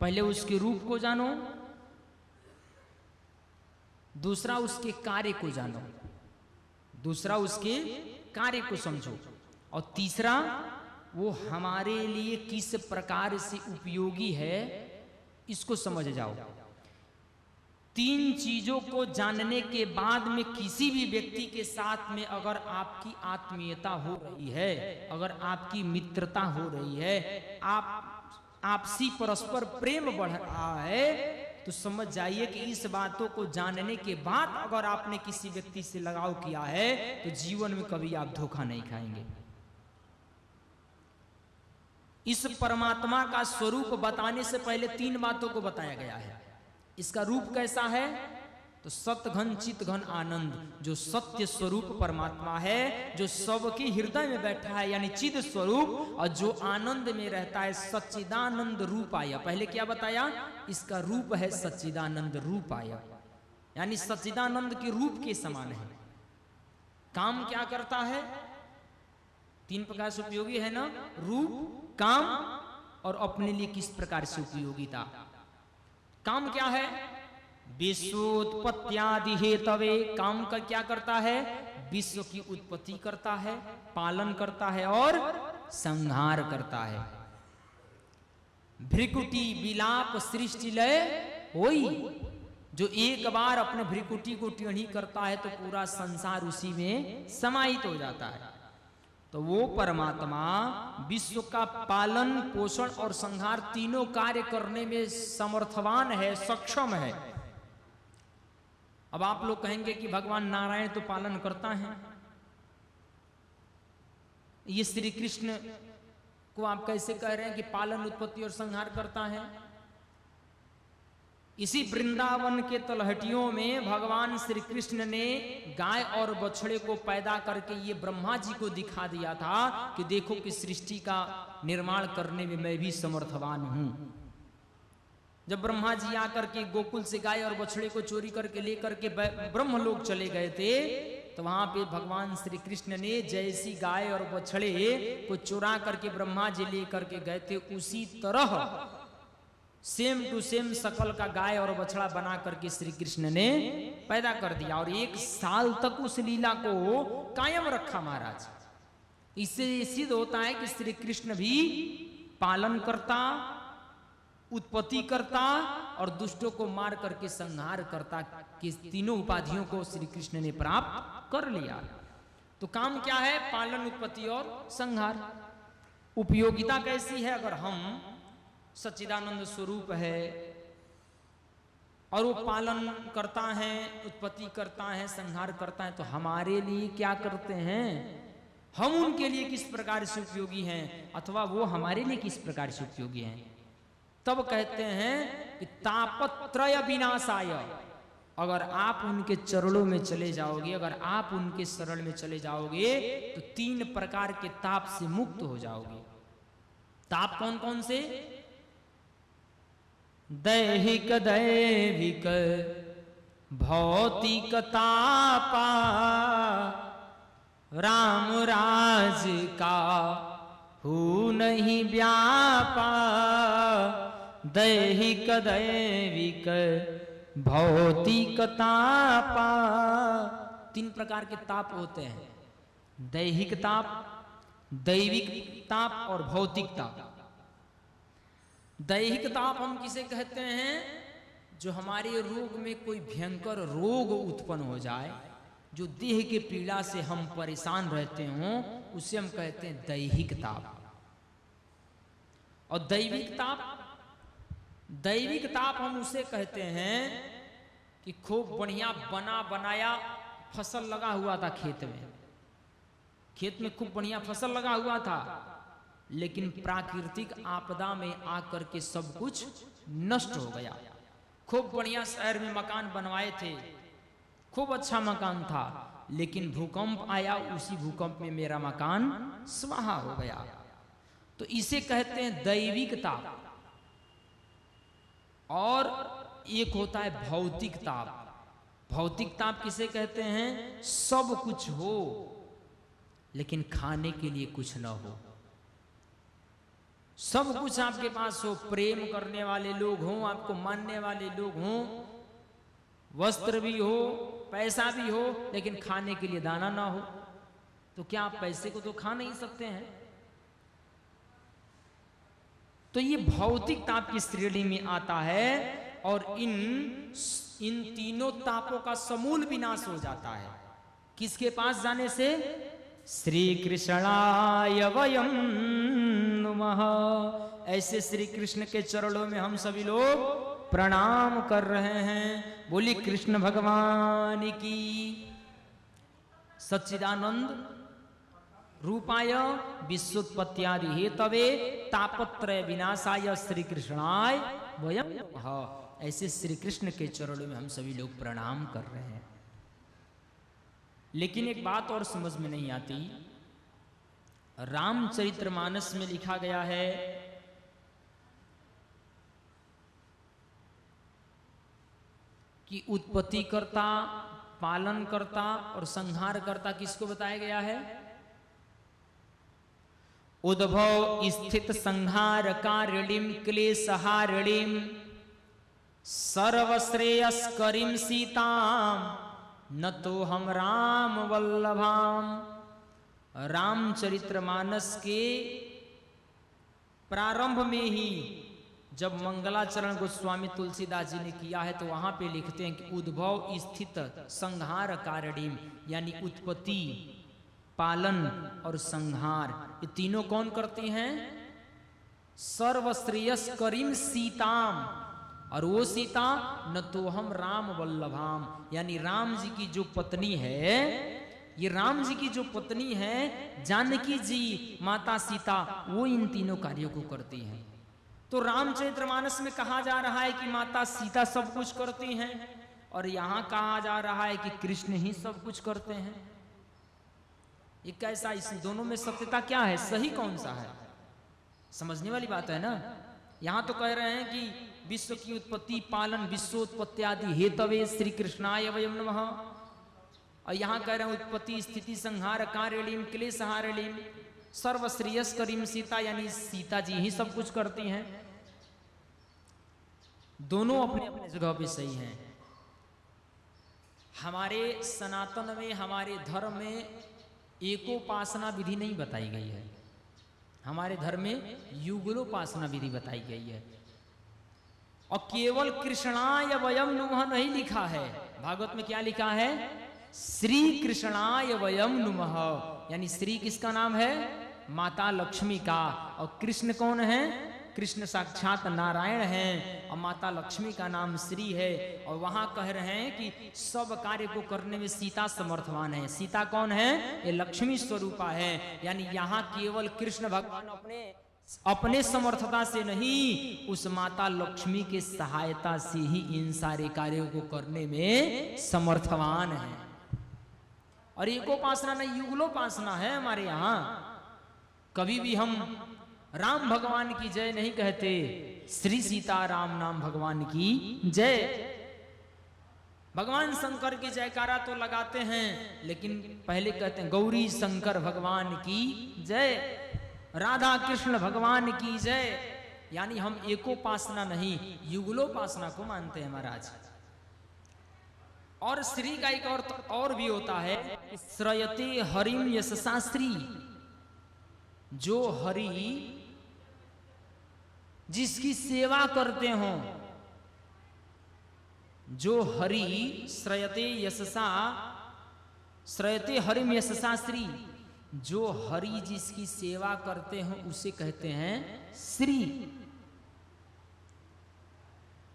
पहले उसके रूप को जानो, दूसरा उसके कार्य को जानो, दूसरा उसके कार्य को समझो, और तीसरा वो हमारे लिए किस प्रकार से उपयोगी है, इसको समझ जाओ। 3 चीजों को जानने के बाद में किसी भी व्यक्ति के साथ में अगर आपकी आत्मीयता हो रही है, अगर आपकी मित्रता हो रही है, आपसी परस्पर प्रेम बढ़ रहा है, तो समझ जाइए कि इस बातों को जानने के बाद अगर आपने किसी व्यक्ति से लगाव किया है तो जीवन में कभी आप धोखा नहीं खाएंगे। इस परमात्मा का स्वरूप बताने से पहले 3 बातों को बताया गया है। इसका रूप कैसा है? तो सत घन चित घन आनंद, जो सत्य स्वरूप परमात्मा है, जो सबके हृदय में बैठा है यानी चिद स्वरूप, और जो आनंद में रहता है, सच्चिदानंद रूपाय। पहले क्या बताया? इसका रूप है सच्चिदानंद रूपाय, यानी सच्चिदानंद के रूप के समान है। काम क्या करता है? तीन प्रकार से उपयोगी है ना, रूप, काम और अपने लिए किस प्रकार से उपयोगिता। काम क्या है? विश्वोत्पत्त्यादि हेतवे। काम का क्या करता है? विश्व की उत्पत्ति करता है, पालन करता है और संहार करता है। भ्रिकुटी विलाप सृष्टि लय होई, जो एक बार अपने भ्रिकुटी को टेढ़ी करता है तो पूरा संसार उसी में समाहित हो जाता है। तो वो परमात्मा विश्व का पालन, पोषण और संहार तीनों कार्य करने में समर्थवान है, सक्षम है। अब आप लोग कहेंगे कि भगवान नारायण तो पालन करता है, ये श्री कृष्ण को आप कैसे कह रहे हैं कि पालन, उत्पत्ति और संहार करता है? इसी वृंदावन के तलहटियों में भगवान श्री कृष्ण ने गाय और बछड़े को पैदा करके ये ब्रह्मा जी को दिखा दिया था कि देखो कि सृष्टि का निर्माण करने में मैं भी समर्थवान हूं। जब ब्रह्मा जी आकर के गोकुल से गाय और बछड़े को चोरी करके लेकर के ब्रह्मलोक चले गए थे, तो वहां पे भगवान श्री कृष्ण ने जैसी गाय और बछड़े को चुरा करके ब्रह्मा जी लेकर के गए थे, उसी तरह सेम टू सेम शकल का गाय और बछड़ा बना करके श्री कृष्ण ने पैदा कर दिया और 1 साल तक उस लीला को कायम रखा महाराज। इससे सिद्ध होता है कि श्री कृष्ण भी पालन करता, उत्पत्ति करता और दुष्टों को मार करके संहार करता, कि तीनों उपाधियों को श्री कृष्ण ने प्राप्त कर लिया। तो काम क्या है? पालन, उत्पत्ति और संहार। उपयोगिता कैसी है? अगर हम सच्चिदानंद स्वरूप है और वो पालन करता है, उत्पत्ति करता है, संहार करता है, तो हमारे लिए क्या करते हैं? हम उनके लिए किस प्रकार से उपयोगी हैं अथवा वो हमारे लिए किस प्रकार से उपयोगी हैं? तब कहते हैं कि तापत्रय विनाशाय। अगर आप उनके चरणों में चले जाओगे, अगर आप उनके शरण में चले जाओगे तो 3 प्रकार के ताप से मुक्त हो जाओगे। ताप कौन कौन से? दैहिक, दैविक, भौतिक तापा, राम राज का हु नहीं व्यापा। दैहिक, दैविक, भौतिक तापा। 3 प्रकार के ताप होते हैं, दैहिक ताप, दैविक ताप और भौतिक ताप। दैहिक ताप हम किसे कहते हैं? जो हमारे रोग में कोई भयंकर रोग उत्पन्न हो जाए, जो देह के पीड़ा से हम परेशान रहते हों, उसे हम कहते हैं दैहिक ताप। और दैविक ताप, दैविक ताप हम उसे कहते हैं कि खूब बढ़िया बना बनाया फसल लगा हुआ था खेत में, खेत में खूब बढ़िया फसल लगा हुआ था, लेकिन प्राकृतिक आपदा में आकर के सब कुछ नष्ट हो गया। खूब बढ़िया शहर में मकान बनवाए थे, खूब अच्छा मकान था, लेकिन भूकंप आया, उसी भूकंप में मेरा मकान स्वाहा हो गया। तो इसे कहते हैं दैविक ताप। और एक होता है भौतिक ताप। भौतिक ताप किसे कहते हैं? सब कुछ हो लेकिन खाने के लिए कुछ न हो। सब कुछ आपके पास हो, प्रेम करने वाले लोग हों, आपको मानने वाले लोग हों, वस्त्र भी हो, पैसा भी हो, लेकिन खाने के लिए दाना ना हो, तो क्या आप पैसे को तो खा नहीं सकते हैं? तो ये भौतिक ताप की श्रेणी में आता है। और इन तीनों तापों का समूल विनाश हो जाता है किसके पास जाने से? श्री कृष्णाय वयं नमः। ऐसे श्री कृष्ण के चरणों में हम सभी लोग प्रणाम कर रहे हैं। बोली कृष्ण भगवान की। सच्चिदानंद रूपाय विश्वोत्पत्त्यादि हेतवे तापत्रय विनाशाय श्री कृष्णाय वयं नमः। ऐसे श्री कृष्ण के चरणों में हम सभी लोग प्रणाम कर रहे हैं। लेकिन एक बात और समझ में नहीं आती, रामचरितमानस में लिखा गया है कि उत्पत्ति करता, पालन करता और संहार करता किसको बताया गया है? उद्भव स्थित संहार कारिणीम क्लेशहारिणीम सर्वश्रेयस्करीम सीताम न तो हम राम वल्लभाम। रामचरितमानस के प्रारंभ में ही जब मंगलाचरण गोस्वामी तुलसीदास जी ने किया है तो वहां पे लिखते हैं कि उद्भव स्थित संहार कारिणीम, यानी उत्पत्ति, पालन और संहार, ये तीनों कौन करते हैं? सर्वश्रेयस्करीम सीताम, और वो सीता न तो हम राम वल्लभाम, यानी राम जी की जो पत्नी है, ये राम जी की जो पत्नी है जानकी जी, माता सीता, वो इन तीनों कार्यों को करती हैं। तो रामचरितमानस में कहा जा रहा है कि माता सीता सब कुछ करती हैं, और यहां कहा जा रहा है कि कृष्ण ही सब कुछ करते हैं। ये कैसा, इस दोनों में सत्यता क्या है? सही कौन सा है? समझने वाली बात है ना। यहां तो कह रहे हैं कि विश्व की उत्पत्ति, पालन, विश्वोत्पत्ति आदि हेतवे श्री कृष्णाय वयम नमः, और यहां कह रहे हैं उत्पत्ति स्थिति संहार कारिणीम क्लेशहारिणीम सर्वश्रेयस्करीम सीता, यानी सीता जी ही सब कुछ करती हैं। दोनों अपने अपने जगह पे सही हैं। हमारे सनातन में, हमारे धर्म में एकोपासना विधि नहीं बताई गई है। हमारे धर्म में युगलोपासना विधि बताई गई है, और केवल कृष्णाय वयम नुमः नहीं लिखा है। भागवत में क्या लिखा है? श्री कृष्णाय वयम नुमः, यानी श्री किसका नाम है? माता लक्ष्मी का। और कृष्ण कौन है? कृष्ण साक्षात नारायण हैं, और माता लक्ष्मी का नाम श्री है। और वहां कह रहे हैं कि सब कार्य को करने में सीता समर्थवान है। सीता कौन है? ये लक्ष्मी स्वरूपा है। यानी यहाँ केवल कृष्ण भगवान अपने समर्थता से नहीं, उस माता लक्ष्मी के सहायता से ही इन सारे कार्यों को करने में समर्थवान है। और एकोपासना नहीं, युगलोपासना है हमारे यहाँ। कभी भी हम राम भगवान की जय नहीं कहते, श्री सीता राम नाम भगवान की जय। भगवान शंकर की जयकारा तो लगाते हैं, लेकिन पहले कहते हैं गौरी शंकर भगवान की जय, राधा कृष्ण भगवान की जय। यानी हम एकोपासना नहीं, युगलोपासना को मानते हैं महाराज। और श्री का एक और भी होता है, श्रयते हरिम यशसा श्री, जो हरि जिसकी सेवा करते हो, जो हरि श्रयते यशसा, श्रयते हरिम यशसा श्री, जो हरि जिसकी सेवा करते हो उसे कहते हैं श्री।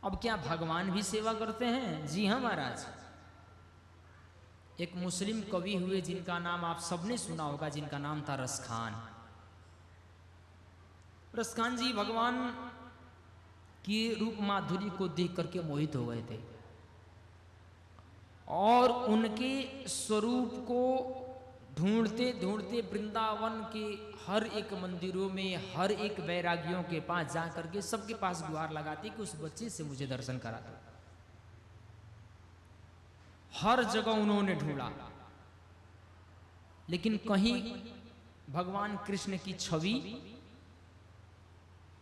अब क्या भगवान भी सेवा करते हैं? जी हाँ महाराज। एक मुस्लिम कवि हुए जिनका नाम आप सबने सुना होगा, जिनका नाम था रसखान। रसखान जी भगवान की रूप माधुरी को देख करके मोहित हो गए थे, और उनके स्वरूप को ढूंढते ढूंढते वृंदावन के हर एक मंदिरों में, हर एक वैरागियों के पास जा करके सबके पास गुहार लगाते कि उस बच्चे से मुझे दर्शन करा दो। हर जगह उन्होंने ढूंढा, लेकिन कहीं भगवान कृष्ण की छवि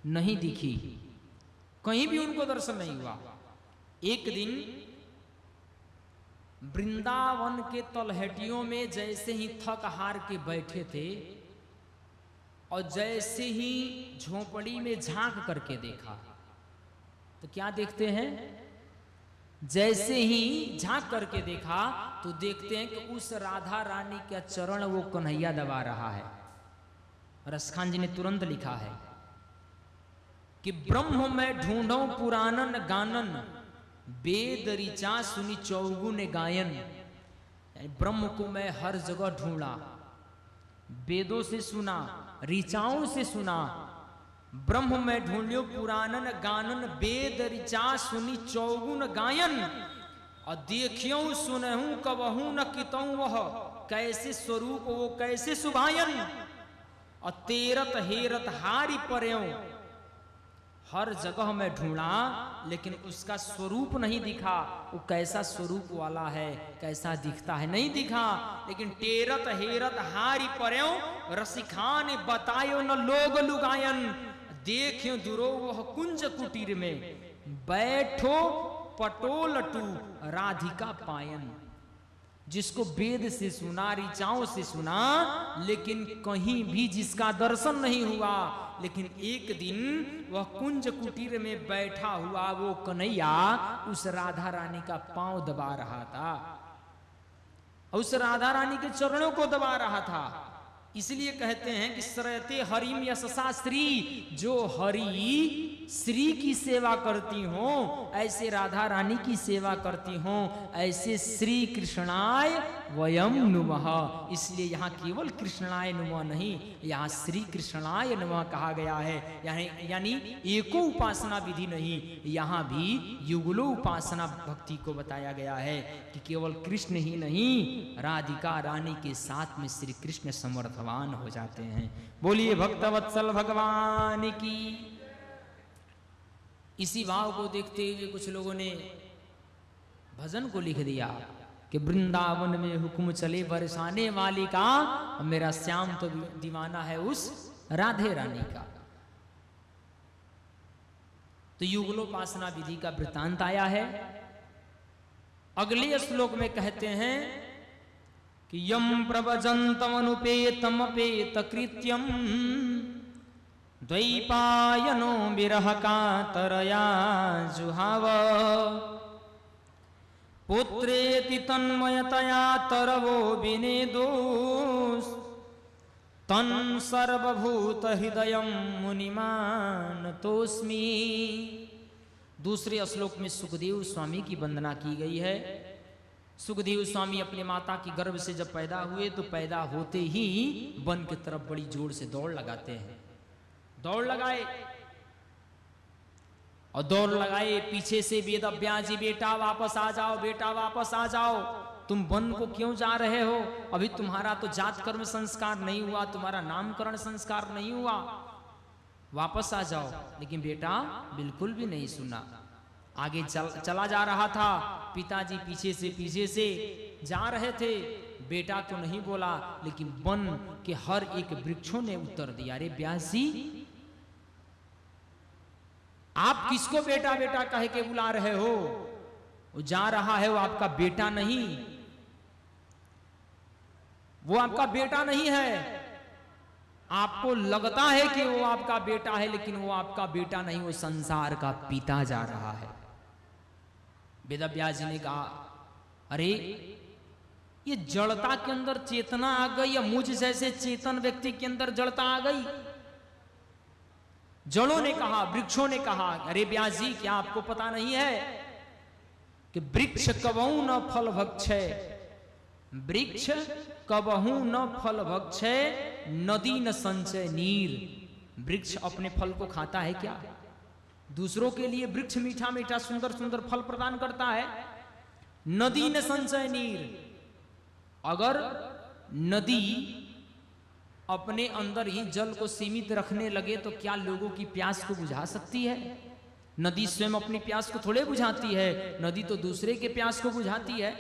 नहीं दिखी, कहीं भी उनको दर्शन नहीं हुआ। एक दिन वृंदावन के तलहटियों में जैसे ही थक हार के बैठे थे, और जैसे ही झोपड़ी में झांक करके देखा, तो क्या देखते हैं? जैसे ही झांक करके देखा तो देखते हैं कि उस राधा रानी का चरण वो कन्हैया दबा रहा है। रसखान जी ने तुरंत लिखा है कि ब्रह्म में ढूंढो पुराणन गानन, वेद ऋचा सुनी चौगुन गायन। ब्रह्म को मैं हर जगह ढूंढा, वेदों से सुना, ऋचाओं से सुना, ब्रह्म में ढूंढ्यो पुराणन गानन, वेद ऋचा सुनी चौगुन गायन। और देखियो सुनहूं कबहू न कितऊ वह, कैसे स्वरूप वो कैसे सुभायन। और तेरत हेरत हारी पर्यों, हर जगह में ढूंढा लेकिन उसका स्वरूप नहीं दिखा। वो कैसा स्वरूप वाला है, कैसा दिखता है, नहीं दिखा। लेकिन टेरत हेरत हारी पर्यों, रसिका ने बतायो न लोग लुगायन। देखियो दुरो वह कुंज कुटीर में, बैठो पटोलटू राधिका पायन। जिसको वेद से सुना, ऋचाओं से सुना, लेकिन कहीं भी जिसका दर्शन नहीं हुआ, लेकिन एक दिन वह कुंज कुटीर में बैठा हुआ वो कन्हैया उस राधा रानी का पांव दबा रहा था, उस राधा रानी के चरणों को दबा रहा था। इसलिए कहते हैं कि श्रयते हरिम यशसा श्री, जो हरि श्री की सेवा करती हो, ऐसे राधा रानी की सेवा करती हो, ऐसे श्री कृष्णाय वयम नुमः। इसलिए यहाँ केवल कृष्णाय नुमः नहीं, यहाँ श्री कृष्णाय नुमः कहा गया है। यानी एको उपासना विधि नहीं, यहाँ भी युगलो उपासना भक्ति को बताया गया है कि केवल कृष्ण ही नहीं, राधिका रानी के साथ में श्री कृष्ण समर्थवान हो जाते हैं। बोलिए भक्तवत्सल भगवान की। इसी भाव को देखते हुए कुछ लोगों ने भजन को लिख दिया कि वृंदावन में हुक्म चले बरसाने वाली का, मेरा श्याम तो दीवाना है उस राधे रानी का। तो युगलोपासना विधि का वृत्तांत आया है। अगले श्लोक में कहते हैं कि यम प्रवजंतम अनुपेतमपेत कृत्यम, द्वैपायनो विरह कातरया जुहाव। पुत्रेति तन्मयतया तरवो विनेदोस्, तन् सर्वभूत हृदयं मुनिमानतोस्मि। दूसरे श्लोक में सुखदेव स्वामी की वंदना की गई है। सुखदेव स्वामी अपने माता की गर्भ से जब पैदा हुए तो पैदा होते ही वन की तरफ बड़ी जोर से दौड़ लगाते हैं। दौड़ लगाए और दौड़ लगाए, पीछे से वेद व्यास जी, बेटा वापस आ जाओ, बेटा वापस आ जाओ, तुम वन को क्यों जा रहे हो? अभी तुम्हारा तो जात कर्म संस्कार नहीं हुआ, तुम्हारा नामकरण संस्कार नहीं हुआ, वापस आ जाओ। लेकिन बेटा बिल्कुल भी नहीं सुना, आगे चला जा रहा था। पिताजी पीछे से जा रहे थे, बेटा तो नहीं बोला, लेकिन वन के हर एक वृक्षों ने उत्तर दिया, अरे व्यास जी आप किसको बेटा बेटा कह के बुला रहे हो? वो जा रहा है, वो आपका बेटा नहीं, वो आपका बेटा नहीं है। आपको लगता है कि वो आपका बेटा है, लेकिन वो आपका बेटा नहीं, वो संसार का पिता जा रहा है। वेदव्यास जी ने कहा, अरे ये जड़ता के अंदर चेतना आ गई, या मुझ जैसे चेतन व्यक्ति के अंदर जड़ता आ गई? जड़ों ने कहा, वृक्षों ने कहा, अरे व्यास जी क्या आपको पता नहीं है कि वृक्ष कबहू न फल भक्षे, वृक्ष कबहू न फल भक्षे, नदी न संचय नीर। वृक्ष अपने फल को खाता है क्या? दूसरों के लिए वृक्ष मीठा मीठा सुंदर सुंदर फल प्रदान करता है। नदी न संचय नीर, अगर नदी अपने अंदर ही जल को सीमित रखने लगे तो क्या लोगों की प्यास को बुझा सकती है? नदी स्वयं अपनी प्यास को थोड़े बुझाती है, नदी तो दूसरे के प्यास को बुझाती है।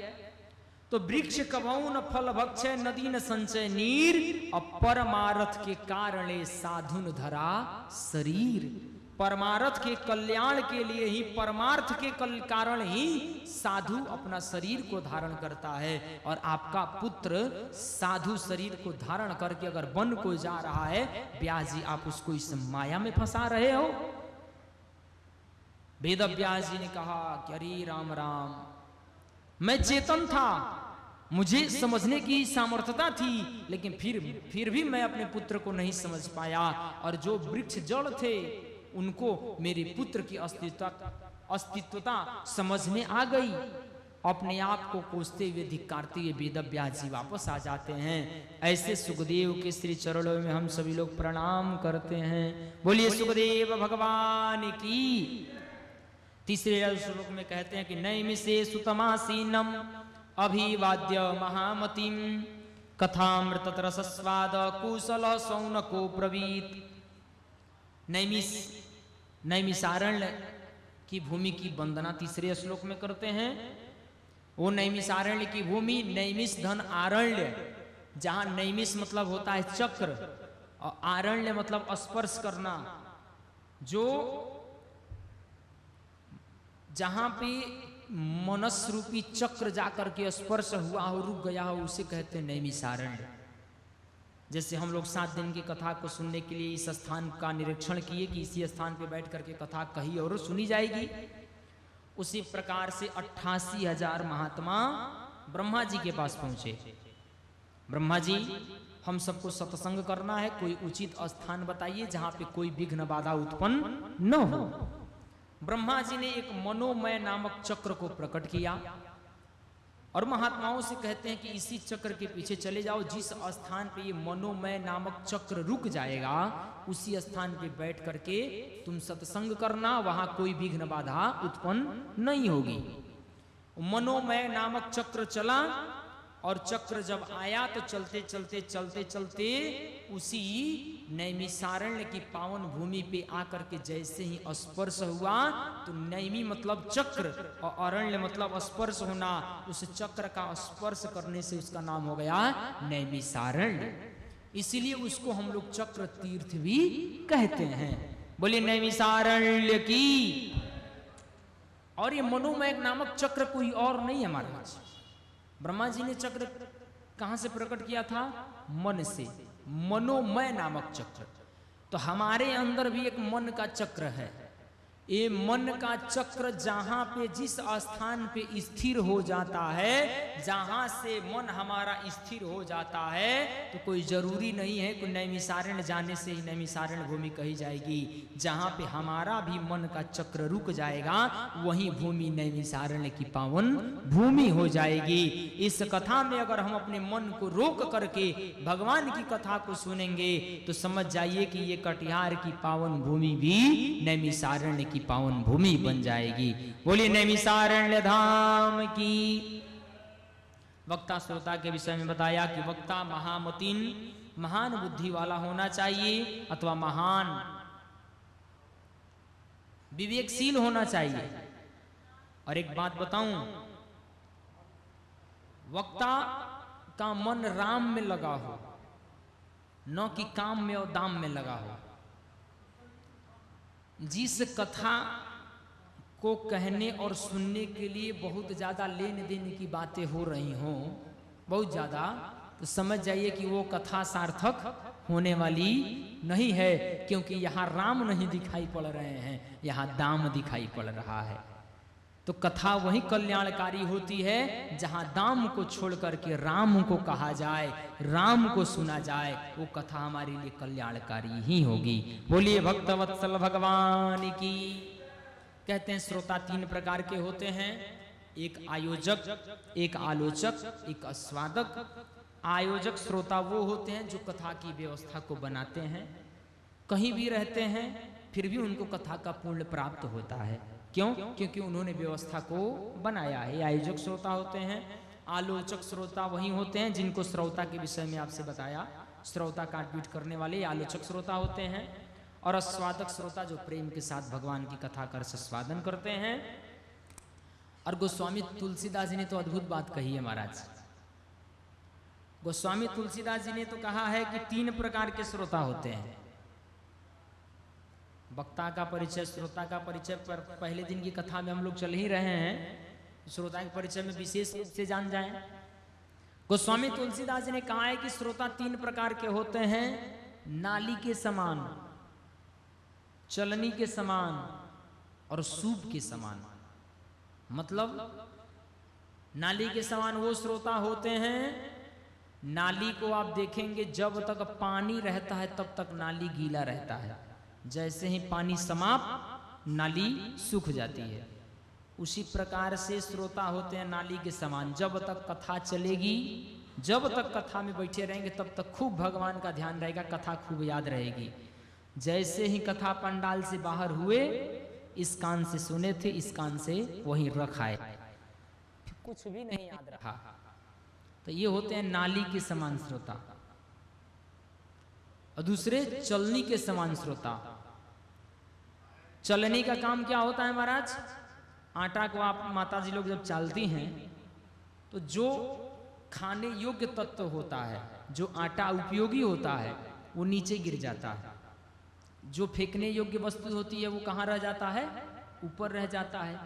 तो वृक्ष कबहू न फल भक्षे, नदी न संचय नीर, अपरमारथ के कारणे साधुन धरा शरीर। परमार्थ के कल्याण के लिए ही, परमार्थ के कारण ही साधु अपना शरीर को धारण करता है। और आपका पुत्र साधु शरीर को धारण करके अगर वन को जा रहा है, व्यास जी आप उसको इस माया में फंसा रहे हो। वेद व्यास जी ने कहा कि अरे राम राम, मैं चेतन था, मुझे समझने की सामर्थ्यता थी, लेकिन फिर भी मैं अपने पुत्र को नहीं समझ पाया। और जो वृक्ष जड़ थे उनको मेरे पुत्र की अस्तित्वता समझ में आ गई। अपने आप को कोसते हुए धिक्कारते हुए वेदव्यास जी वापस आ जाते हैं। ऐसे सुखदेव के श्री चरणों में हम सभी लोग प्रणाम करते हैं। बोलिए सुखदेव भगवान की। तीसरे श्लोक में कहते हैं कि नैमिषे सुतमासीनम अभिवाद्य महामतिम कथामृत रसस्वाद कुशल सौनको ब्रवीत। नैमिषारण्य की भूमि की वंदना तीसरे श्लोक में करते हैं। वो नैमिषारण्य की भूमि, नैमिष धन आरण्य, जहां नैमिष मतलब होता है चक्र और आरण्य मतलब स्पर्श करना, जो जहां पे मनस रूपी चक्र जाकर के स्पर्श हुआ हो, रुक गया हो, उसे कहते हैं नैमिषारण्य। जैसे हम लोग 7 दिन की कथा को सुनने के लिए इस स्थान का निरीक्षण किए कि इसी स्थान पे बैठ करके कथा कही और सुनी जाएगी, उसी प्रकार से 88,000 महात्मा ब्रह्मा जी के पास पहुंचे। ब्रह्मा जी, हम सबको सत्संग करना है, कोई उचित स्थान बताइए जहां पे कोई विघ्न बाधा उत्पन्न न हो। ब्रह्मा जी ने एक मनोमय नामक चक्र को प्रकट किया और महात्माओं से कहते हैं कि इसी चक्र के पीछे चले जाओ, जिस स्थान पे ये मनोमय नामक चक्र रुक जाएगा उसी स्थान पे बैठ करके तुम सत्संग करना, वहां कोई विघ्न बाधा उत्पन्न नहीं होगी। मनोमय नामक चक्र चला और चक्र जब आया तो चलते चलते चलते चलते उसी नैमिषारण्य की पावन भूमि पे आकर के जैसे ही स्पर्श हुआ, तो नैमी मतलब चक्र और अरण्य मतलब स्पर्श होना, उस चक्र का स्पर्श करने से उसका नाम हो गया नैमिषारण्य। इसीलिए उसको हम लोग चक्र तीर्थ भी कहते हैं। बोलिए नैमिषारण्य की। और ये मनोमय नामक चक्र कोई और नहीं है महाराज। ब्रह्मा जी ने चक्र कहां से प्रकट किया था? मन से। मनोमय नामक चक्र। तो हमारे अंदर भी एक मन का चक्र है। ये मन का चक्र जहां पे जिस स्थान पे स्थिर हो जाता है, जहां से मन हमारा स्थिर हो जाता है, तो कोई जरूरी नहीं है कि नैमिषारण्य जाने से ही नैमिषारण्य भूमि कही जाएगी। जहां पे हमारा भी मन का चक्र रुक जाएगा वही भूमि नैमिषारण्य की पावन भूमि हो जाएगी। इस कथा में अगर हम अपने मन को रोक करके भगवान की कथा को सुनेंगे तो समझ जाइए कि ये कटिहार की पावन भूमि भी नैमिषारण्य की पावन भूमि बन जाएगी। बोलिए नैमिषारण्य धाम की। वक्ता श्रोता के विषय में बताया कि वक्ता महामतिन, महान बुद्धि वाला होना चाहिए अथवा महान विवेकशील होना चाहिए। और एक बात बताऊं, वक्ता का मन राम में लगा हो, न कि काम में और दाम में लगा हो। जिस कथा को कहने और सुनने के लिए बहुत ज्यादा लेन देन की बातें हो रही हों, बहुत ज्यादा, तो समझ जाइए कि वो कथा सार्थक होने वाली नहीं है, क्योंकि यहाँ राम नहीं दिखाई पड़ रहे हैं, यहाँ दाम दिखाई पड़ रहा है। तो कथा वही कल्याणकारी होती है जहां दाम को छोड़ करके राम को कहा जाए, राम को सुना जाए, वो कथा हमारे लिए कल्याणकारी ही होगी। बोलिए भक्तवत्सल भगवान की। कहते हैं श्रोता 3 प्रकार के होते हैं, एक आयोजक, एक आलोचक, एक आस्वादक। आयोजक श्रोता वो होते हैं जो कथा की व्यवस्था को बनाते हैं, कहीं भी रहते हैं फिर भी उनको कथा का पुण्य प्राप्त होता है। क्यों? क्योंकि उन्होंने व्यवस्था को बनाया है। आयोजक श्रोता होते हैं। आलोचक श्रोता वही होते हैं जिनको श्रोता के विषय में आपसे बताया, श्रोता काटपीट करने वाले आलोचक श्रोता होते हैं। और आस्वादक श्रोता जो प्रेम के साथ भगवान की कथा का रसास्वादन करते हैं। और गोस्वामी तुलसीदास जी ने तो अद्भुत बात कही है महाराज। गोस्वामी तुलसीदास जी ने तो कहा है कि 3 प्रकार के श्रोता होते हैं। वक्ता का परिचय, श्रोता का परिचय पर पहले दिन की कथा में हम लोग चल ही रहे हैं, श्रोता के परिचय में विशेष रूप से जान जाएं। गोस्वामी तुलसीदास जी ने कहा है कि श्रोता 3 प्रकार के होते हैं, नाली के समान, चलनी के समान और सूप के समान। मतलब नाली के समान वो श्रोता होते हैं, नाली को आप देखेंगे जब तक पानी रहता है तब तक नाली गीला रहता है, जैसे ही पानी समाप्त नाली सूख जाती है। उसी प्रकार से श्रोता होते हैं नाली के समान। जब तक कथा चलेगी, जब तक कथा में बैठे रहेंगे, तब तक खूब भगवान का ध्यान रहेगा, कथा खूब याद रहेगी। जैसे ही कथा पंडाल से बाहर हुए, इस कान से सुने थे, इस कान से वहीं रखाए, कुछ भी नहीं याद रहा। तो ये होते हैं नाली के समान श्रोता। और दूसरे चलनी के समान श्रोता। चलने का काम क्या होता है महाराज? आटा को आप माता जी लोग जब चालती हैं, तो जो खाने योग्य तत्व होता है, जो आटा उपयोगी होता है, वो नीचे गिर जाता है। जो फेंकने योग्य वस्तु होती है वो कहाँ रह जाता है? ऊपर रह जाता है।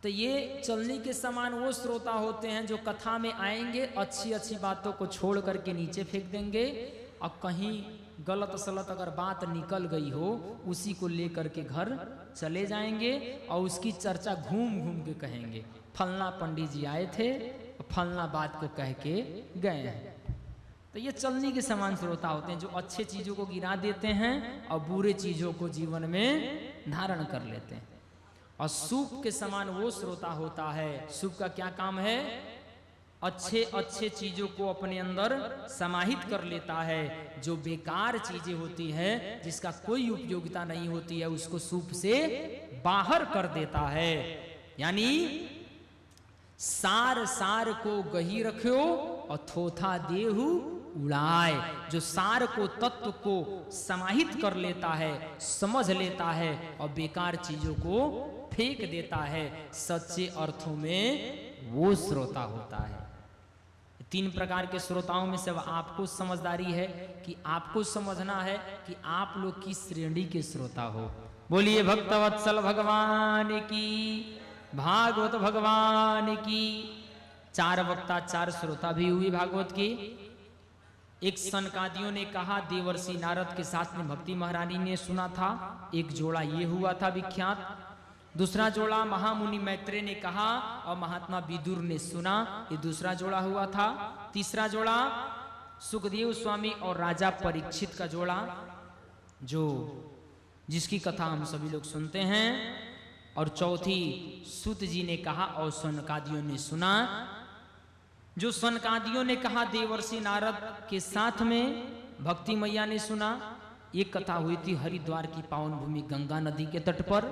तो ये चलनी के समान वो श्रोता होते हैं जो कथा में आएंगे, अच्छी अच्छी बातों को छोड़ करके नीचे फेंक देंगे, और कहीं गलत सलत अगर बात निकल गई हो, उसी को लेकर के घर चले जाएंगे और उसकी चर्चा घूम घूम के कहेंगे, फलना पंडित जी आए थे, फलना बात को कह के गए हैं। तो ये चलनी के समान श्रोता होते हैं जो अच्छे चीजों को गिरा देते हैं और बुरे चीजों को जीवन में धारण कर लेते हैं। और सूप के समान वो श्रोता होता है। सूप का क्या काम है? अच्छे अच्छे चीजों को अपने अंदर समाहित कर लेता है। जो बेकार चीजें होती है, जिसका कोई उपयोगिता नहीं होती है, उसको सूप से बाहर कर देता है। यानी सार सार को गही रखो और थोथा देहु उड़ाए। जो सार को, तत्व को समाहित कर लेता है, समझ लेता है और बेकार चीजों को फेंक देता है, सच्चे अर्थों में वो श्रोता होता है। तीन प्रकार के श्रोताओं में से आपको समझदारी है कि आपको समझना है कि आप लोग किस श्रेणी के श्रोता हो। बोलिए भक्तवत्सल भगवान की, भागवत भगवान की। 4 वक्ता 4 श्रोता भी हुई भागवत की। एक सनकादियों ने कहा, देवर्षि नारद के साथ में भक्ति महारानी ने सुना था। एक जोड़ा ये हुआ था विख्यात। दूसरा जोड़ा महामुनि मैत्रेय ने कहा और महात्मा विदुर ने सुना, ये दूसरा जोड़ा हुआ था। तीसरा जोड़ा सुखदेव स्वामी और राजा परीक्षित का जोड़ा, जिसकी कथा हम सभी लोग सुनते हैं। और चौथी सूत जी ने कहा और सनकादियों ने सुना। जो सनकादियों ने कहा देवर्षि नारद के साथ में भक्ति मैया ने सुना। एक कथा हुई थी हरिद्वार की पावन भूमि गंगा नदी के तट पर।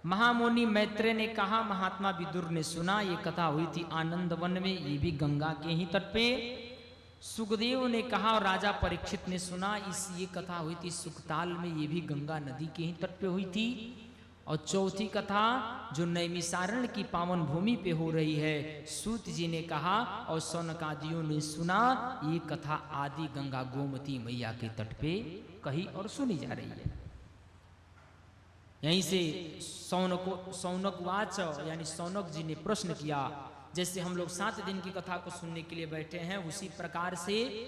महामुनि मैत्रेय ने कहा, महात्मा विदुर ने सुना। ये कथा हुई थी आनंद वन में, ये भी गंगा के ही तट पे। सुखदेव ने कहा और राजा परीक्षित ने सुना। ये कथा हुई थी सुखताल में, ये भी गंगा नदी के ही तट पे हुई थी। और चौथी कथा जो नैमिषारण्य की पावन भूमि पे हो रही है, सूत जी ने कहा और सौनकादियों ने सुना। ये कथा आदि गंगा गोमती मैया के तट पे कही और सुनी जा रही है। यहीं से सौनक वाच यानी सौनक जी ने प्रश्न किया। जैसे हम लोग 7 दिन की कथा को सुनने के लिए बैठे हैं, उसी प्रकार से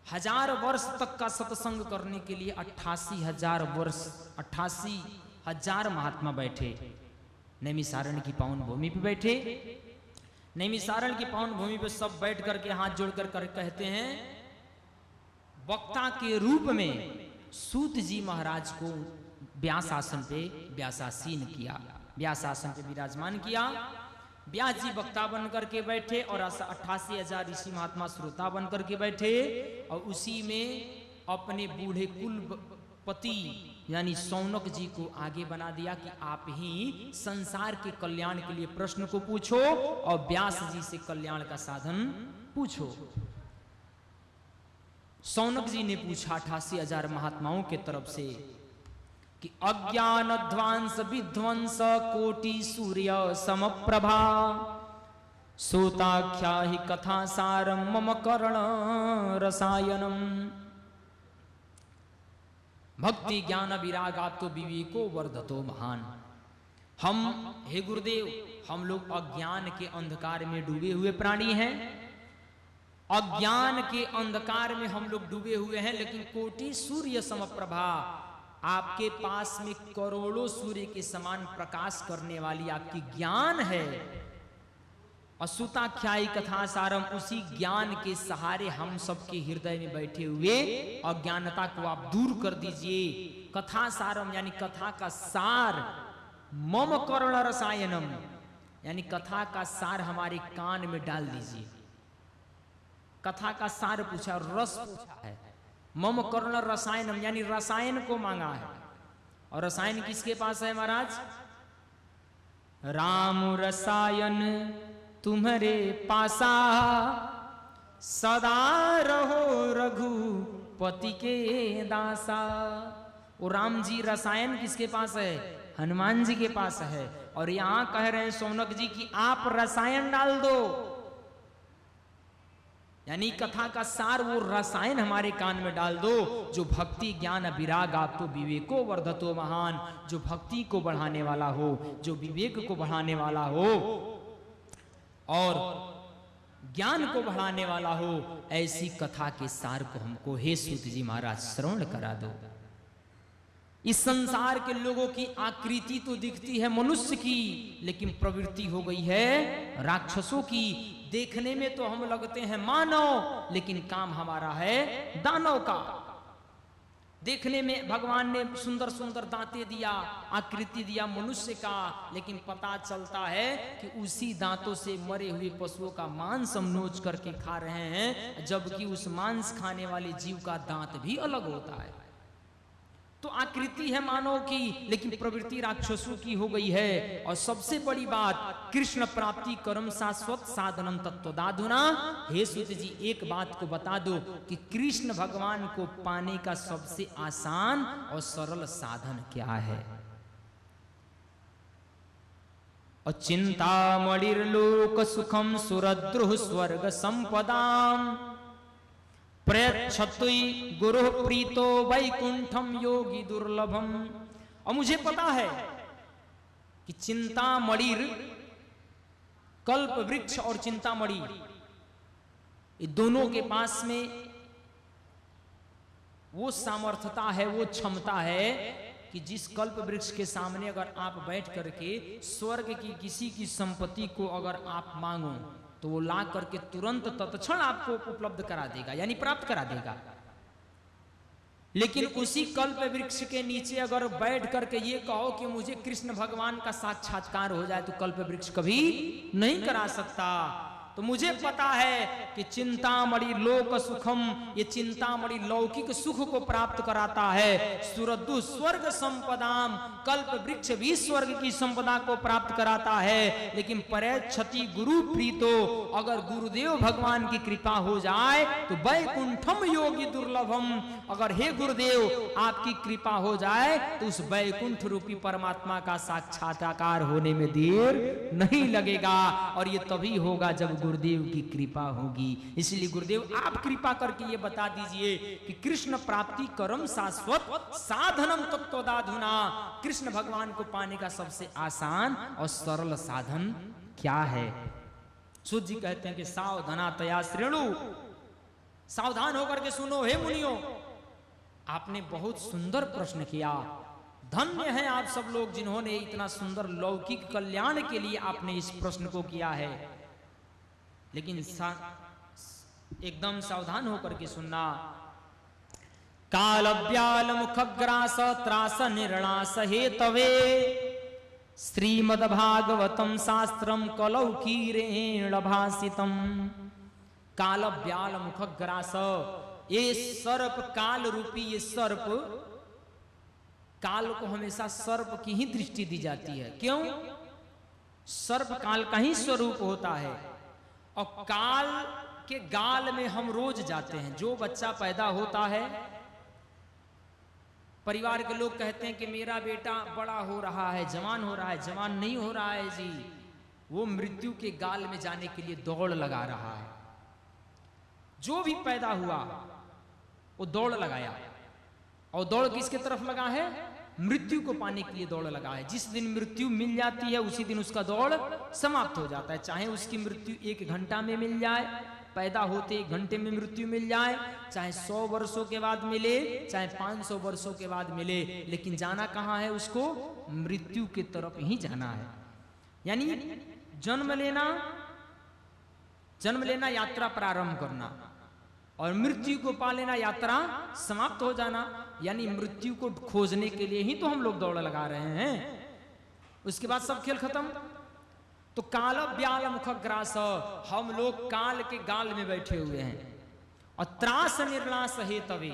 1000 वर्ष तक का सत्संग करने के लिए 88,000 महात्मा बैठे नैमिषारण्य की पावन भूमि पे बैठे। नैमिषारण्य की पावन भूमि पे सब बैठ करके हाथ जोड़कर कहते हैं, वक्ता के रूप में सूत जी महाराज को व्यासासन पे व्यासासीन किया, व्यासासन पे विराजमान किया। व्यास जी वक्ता बन करके बैठे और 88,000 ऋषि महात्मा श्रोता बन करके बैठे। और उसी में अपने बूढ़े कुलपति यानी सौनक जी को आगे बना दिया कि आप ही संसार के कल्याण के लिए प्रश्न को पूछो और व्यास जी से कल्याण का साधन पूछो। सौनक जी ने पूछा 88,000 महात्माओं के तरफ से कि अज्ञान ध्वांस विध्वंस कोटि सूर्य समप्रभा सोताख्या ही कथा सारम मम कर्ण रसायनम। भक्ति ज्ञान विरागात तो विवेको वर्धतो महान। हम हे गुरुदेव, हम लोग अज्ञान के अंधकार में डूबे हुए प्राणी हैं। अज्ञान के अंधकार में हम लोग डूबे हुए हैं, लेकिन कोटि सूर्य समप्रभा, आपके पास में करोड़ों सूर्य के समान प्रकाश करने वाली आपकी ज्ञान है। असुताख्यायी कथा सारम, उसी ज्ञान के सहारे हम सबके हृदय में बैठे हुए अज्ञानता को आप दूर कर दीजिए। कथा सारम यानी कथा का सार मम कर्ण रसायनम, यानी कथा का सार हमारे कान में डाल दीजिए। कथा का सार पूछा, रस पूछा है। मम कर्ण रसायनम यानी रसायन को मांगा है। और रसायन किसके पास है महाराज? राम रसायन तुम्हारे पासा, सदा रहो रघुपति के दासा। वो राम जी रसायन किसके पास है? हनुमान जी के पास है। और यहां कह रहे हैं सौनक जी कि आप रसायन डाल दो, यानी कथा का सार वो रसायन हमारे कान में डाल दो, जो भक्ति ज्ञान विराग आप तो विवेको वर्धतो महान, जो भक्ति को बढ़ाने वाला हो, जो विवेक को बढ़ाने वाला हो और ज्ञान को बढ़ाने वाला हो, ऐसी कथा के सार को हमको हे सूत जी महाराज श्रवण करा दो। इस संसार के लोगों की आकृति तो दिखती है मनुष्य की, लेकिन प्रवृत्ति हो गई है राक्षसों की। देखने में तो हम लगते हैं मानव, लेकिन काम हमारा है दानव का। देखने में भगवान ने सुंदर सुंदर दांतें दिया, आकृति दिया मनुष्य का, लेकिन पता चलता है कि उसी दांतों से मरे हुए पशुओं का मांस हम नोच करके खा रहे हैं, जबकि उस मांस खाने वाले जीव का दांत भी अलग होता है। तो आकृति है मानव की, लेकिन प्रवृत्ति राक्षसों की हो गई है। और सबसे बड़ी बात, कृष्ण प्राप्ति कर्म शाश्वत साधनम तत्वदाधुना। हे सूत जी एक बात को बता दो कि कृष्ण भगवान को पाने का सबसे आसान और सरल साधन क्या है? और चिंतामणिर्लोक सुखम सुरद्रुह स्वर्ग संपदाम, प्रयच्छतुई गुरु प्रीतो वैकुंठम योगी दुर्लभम। और मुझे पता है कि चिंतामणिर, कल्प वृक्ष और चिंतामणि, ये दोनों के पास में वो सामर्थ्यता है, वो क्षमता है कि जिस कल्प वृक्ष के सामने अगर आप बैठ करके स्वर्ग की किसी की संपत्ति को अगर आप मांगो तो वो ला करके तुरंत तत्क्षण आपको उपलब्ध करा देगा, यानी प्राप्त करा देगा। लेकिन उसी कल्प वृक्ष के नीचे अगर बैठ करके ये कहो कि मुझे कृष्ण भगवान का साक्षात्कार हो जाए, तो कल्प वृक्ष कभी नहीं करा सकता। तो मुझे पता है कि चिंतामणि लोक सुखम, ये चिंतामणि लौकिक सुख को प्राप्त कराता है। सुरद्दु स्वर्ग संपदाम, कल्प वृक्ष भी स्वर्ग की संपदा को प्राप्त कराता है। लेकिन परैच्छति गुरु प्रीतो, अगर गुरुदेव भगवान की कृपा हो जाए तो वैकुंठम योगी दुर्लभम, अगर हे गुरुदेव आपकी कृपा हो जाए तो उस वैकुंठ रूपी परमात्मा का साक्षात्कार होने में देर नहीं लगेगा। और ये तभी होगा जब गुरुदेव की कृपा होगी। इसलिए गुरुदेव आप कृपा करके ये बता दीजिए कि कृष्ण प्राप्ति कर्म शाश्वत साधनम तत्वदाधुना, कृष्ण भगवान को पाने का सबसे आसान और सरल साधन क्या है? सूत जी कहते हैं कि सावधाना तया श्रेणु, सावधान होकर के सुनो हे मुनियों। आपने बहुत सुंदर प्रश्न किया, धन्य है आप सब लोग जिन्होंने इतना सुंदर लौकिक कल्याण के लिए आपने इस प्रश्न को किया है। लेकिन एकदम सावधान होकर के सुनना। काल व्याल मुखग्रास त्रास निर्णास हेतवे, श्रीमद्भागवतम शास्त्रम कलौकीरेण भासितम। काल व्याल मुखग्रास, ये सर्प काल रूपी, ये सर्प, काल को हमेशा सर्प की ही दृष्टि दी जाती है। क्यों? सर्प काल का ही स्वरूप होता है। और काल के गाल में हम रोज जाते हैं। जो बच्चा पैदा होता है, परिवार के लोग कहते हैं कि मेरा बेटा बड़ा हो रहा है, जवान हो रहा है। जवान नहीं हो रहा है जी, वो मृत्यु के गाल में जाने के लिए दौड़ लगा रहा है। जो भी पैदा हुआ वो दौड़ लगाया, और दौड़ किसके तरफ लगा है? मृत्यु को पाने के लिए दौड़ लगा है। जिस दिन मृत्यु मिल जाती है उसी दिन उसका दौड़ समाप्त हो जाता है। चाहे उसकी मृत्यु 1 घंटा में मिल जाए, पैदा होते 1 घंटे में मृत्यु मिल जाए, चाहे 100 वर्षों के बाद मिले, चाहे 500 वर्षों के बाद मिले, लेकिन जाना कहाँ है? उसको मृत्यु की तरफ ही जाना है। यानी जन्म लेना यात्रा प्रारंभ करना, और मृत्यु को पा लेना यात्रा समाप्त हो जाना। यानी मृत्यु को खोजने के लिए ही तो हम लोग दौड़ लगा रहे हैं। उसके बाद सब खेल खत्म। तो काल ब्याल मुख ग्रास, हम लोग काल के गाल में बैठे हुए हैं और त्रास निर्नाश है तवे,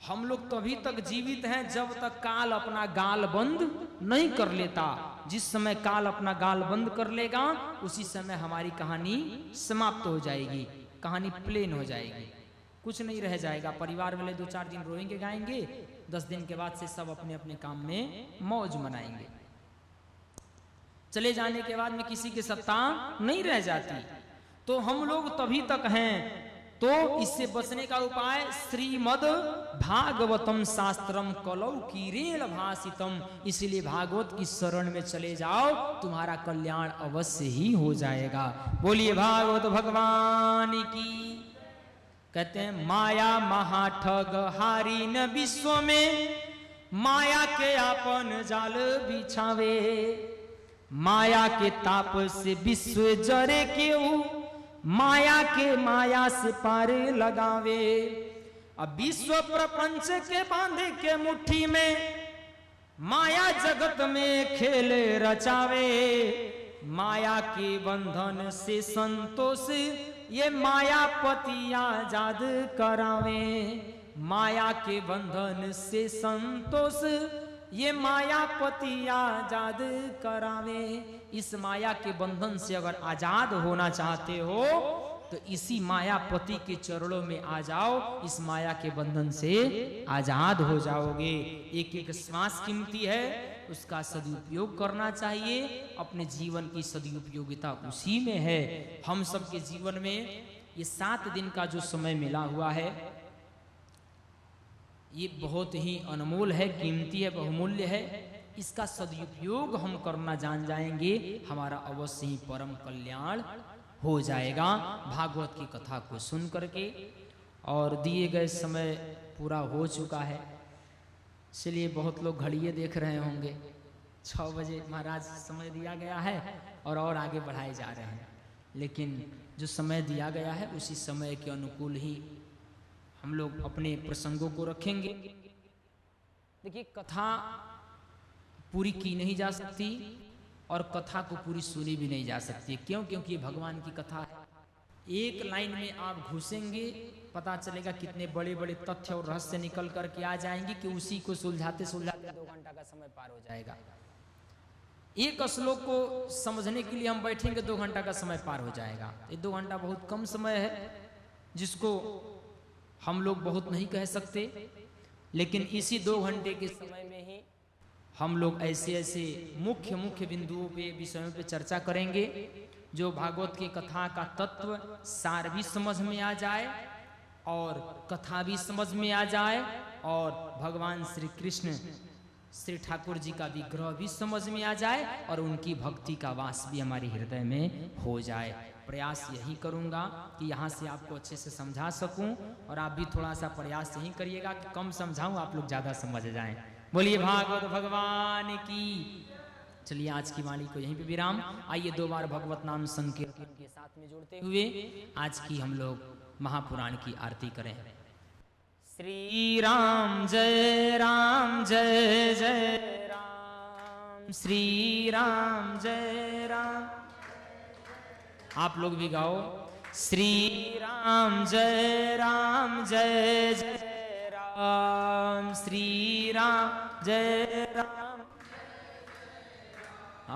हम लोग तभी तक जीवित हैं जब तक काल अपना गाल बंद नहीं कर लेता। जिस समय काल अपना गाल बंद कर लेगा उसी समय हमारी कहानी समाप्त हो जाएगी, कहानी प्लेन हो जाएगी, कुछ नहीं रह जाएगा। परिवार वाले 2-4 दिन रोएंगे गाएंगे, 10 दिन के बाद से सब अपने अपने काम में मौज मनाएंगे। चले जाने के बाद में किसी की सत्ता नहीं रह जाती। तो हम लोग तभी तक हैं। तो इससे बचने का उपाय श्रीमद भागवतम शास्त्रम कलौ कीरेण भासितम, इसलिए भागवत की शरण में चले जाओ, तुम्हारा कल्याण अवश्य ही हो जाएगा। बोलिए भागवत भगवान की। कहते हैं माया महाठग हारी न विश्व में, माया के आपन जाल बिछावे, माया के ताप से विश्व जरे केऊ, माया के माया से पार लगावे। अब विश्व प्रपंच के बांधे के मुट्ठी में, माया जगत में खेल रचावे, माया के बंधन से संतोष ये मायापति आजाद करावे, माया के बंधन से संतोष ये मायापति आजाद करावे। इस माया के बंधन से अगर आजाद होना चाहते हो तो इसी मायापति के चरणों में आ जाओ, इस माया के बंधन से आजाद हो जाओगे। एक एक श्वास कीमती है, उसका सदुपयोग करना चाहिए। अपने जीवन की सदुपयोगिता उसी में है। हम सबके जीवन में ये 7 दिन का जो समय मिला हुआ है, ये बहुत ही अनमोल है, कीमती है, बहुमूल्य है। इसका सदुपयोग हम करना जान जाएंगे, हमारा अवश्य ही परम कल्याण हो जाएगा। भागवत की कथा को सुन करके, और दिए गए समय पूरा हो चुका है, इसलिए बहुत लोग घड़िए देख रहे होंगे। 6 बजे महाराज समय दिया गया है और आगे बढ़ाए जा रहे हैं, लेकिन जो समय दिया गया है उसी समय के अनुकूल ही हम लोग अपने प्रसंगों को रखेंगे। देखिए, कथा पूरी की नहीं जा सकती और कथा को पूरी सुनी भी नहीं जा सकती। क्यों? क्योंकि भगवान की कथा है। एक लाइन में आप घुसेंगे, पता चलेगा कितने बड़े बड़े तथ्य और रहस्य निकल करके आ जाएंगे कि उसी को सुलझाते सुलझाते 2 घंटा का समय पार हो जाएगा। एक श्लोक को समझने के लिए हम बैठेंगे, 2 घंटा का समय पार हो जाएगा। ये 2 घंटा बहुत कम समय है, जिसको हम लोग बहुत नहीं कह सकते, लेकिन इसी 2 घंटे के समय में ही हम लोग ऐसे ऐसे मुख्य मुख्य बिंदुओं पे, विषयों पे चर्चा करेंगे, जो भागवत की कथा का तत्व सार भी समझ में आ जाए और कथा भी समझ में आ जाए और भगवान श्री कृष्ण श्री ठाकुर जी का विग्रह भी समझ में आ जाए और उनकी भक्ति का वास भी हमारे हृदय में हो जाए। प्रयास यही करूंगा कि यहाँ से आपको अच्छे से समझा सकूं, और आप भी थोड़ा सा प्रयास यही करिएगा कि कम समझाऊं, आप लोग ज्यादा समझ जाएं। बोलिए भागवत भगवान की। चलिए आज की वाणी को यहीं पे विराम। आइए 2 बार भगवत नाम संकीर्तन के साथ में जोड़ते हुए आज की हम लोग महापुराण की आरती करें। श्री राम जय जय राम, श्री राम जय राम। आप लोग भी गाओ, श्री राम जय जय राम, श्री राम जय राम।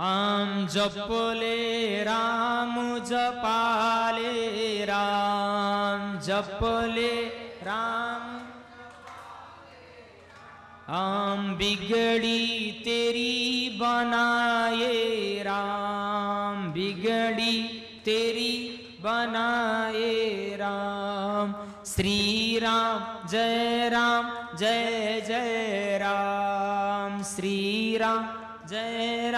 आम जपले राम जपाले राम, जपले राम। आम बिगड़ी तेरी बनाए राम, बिगड़ी तेरी बनाए राम। श्री राम जय जय राम, श्री राम जय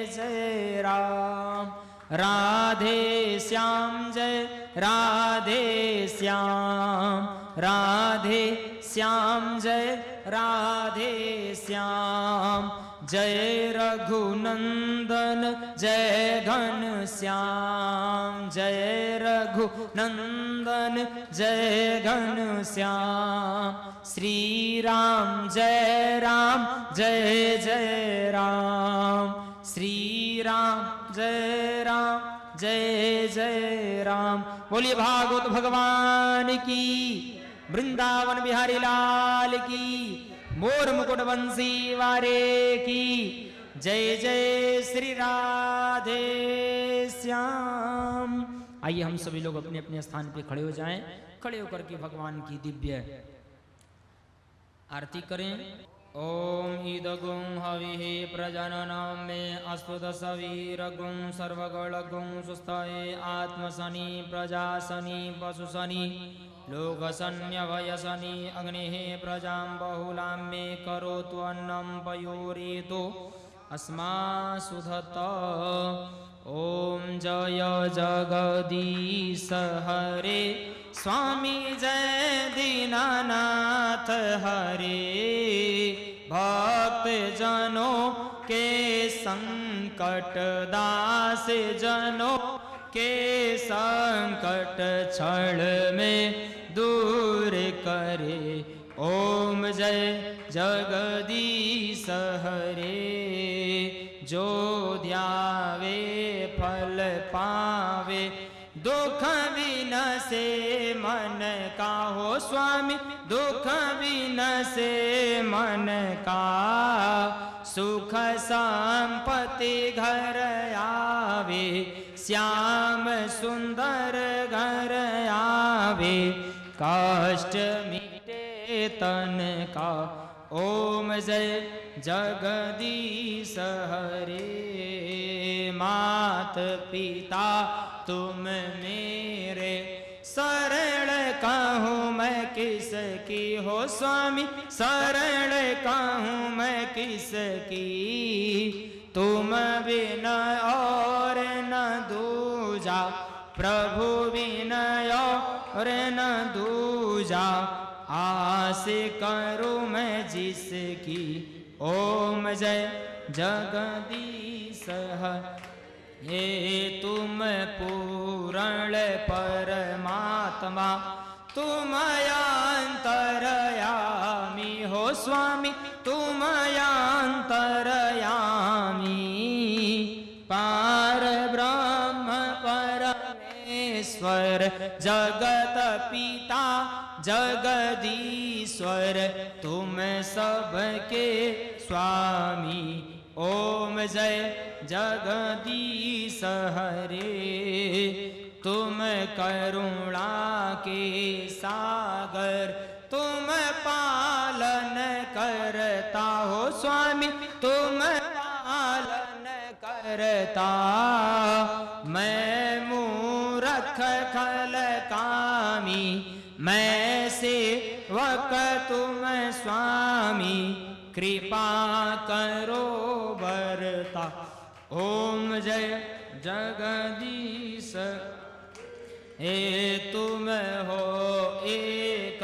जय राम। राधे श्याम जय श्याम, राधे श्याम जय श्याम। जय रघुनंदन जय घन श्याम, जय रघुनंदन जय घन श्याम। श्री राम जय राम जय जय राम, श्री राम जय राम जय जय राम। बोलिए भागवत भगवान की, वृंदावन बिहारी लाल की, मोर मुकुट वंशी वारे की जय जय श्री राधे श्याम। आइए हम सभी लोग अपने अपने स्थान पे खड़े हो जाएं, खड़े होकर के भगवान की दिव्य आरती करें। ओम ईदगुं हविः प्रजननं मे अस्तुत सवीरगुं सर्वगणगुं सुस्थये आत्मसनि प्रजासनि पशुसनि लोकसन्यभयसनि अग्निः प्रजां बहुलां मे करोतु अन्नं पयोरितु अस्मासुधत। ओम जय जगदीश हरे स्वामी जय दीनानाथ हरे, भक्त जनों के संकट दास जनों के संकट क्षण में दूर करे। ओम जय जगदीश हरे, जो ध्यावे फल पावे दुख विनसे मन का हो स्वामी, दुख विनसे मन का सुख संपत्ति घर आवे, श्याम सुंदर घर आवे, कष्ट मिटे तन का। ओम जय जगदीश हरे, मात पिता तुम मेरे शरण कहूँ मैं किसकी हो स्वामी, शरण कहूँ मैं किसकी, तुम बिन और न दूजा, प्रभु बिन और न दूजा, आस करूँ मैं जिसकी। ओम जय जगदीश हरे, तुम पूर्ण परमात्मा तुम अंतरयामी हो स्वामी, तुम अंतरयामी, पार ब्रह्म परमेश्वर जगत पिता जगदीश्वर, तुम सबके स्वामी। ओम जय जगदीश हरे, तुम करुणा के सागर, तुम पालन करता हो स्वामी, तुम पालन करता। मैं मूर्ख खल कामी, मैं सेवक तुम स्वामी, कृपा करो बरता। ओम जय जगदीश हे, तुम हो एक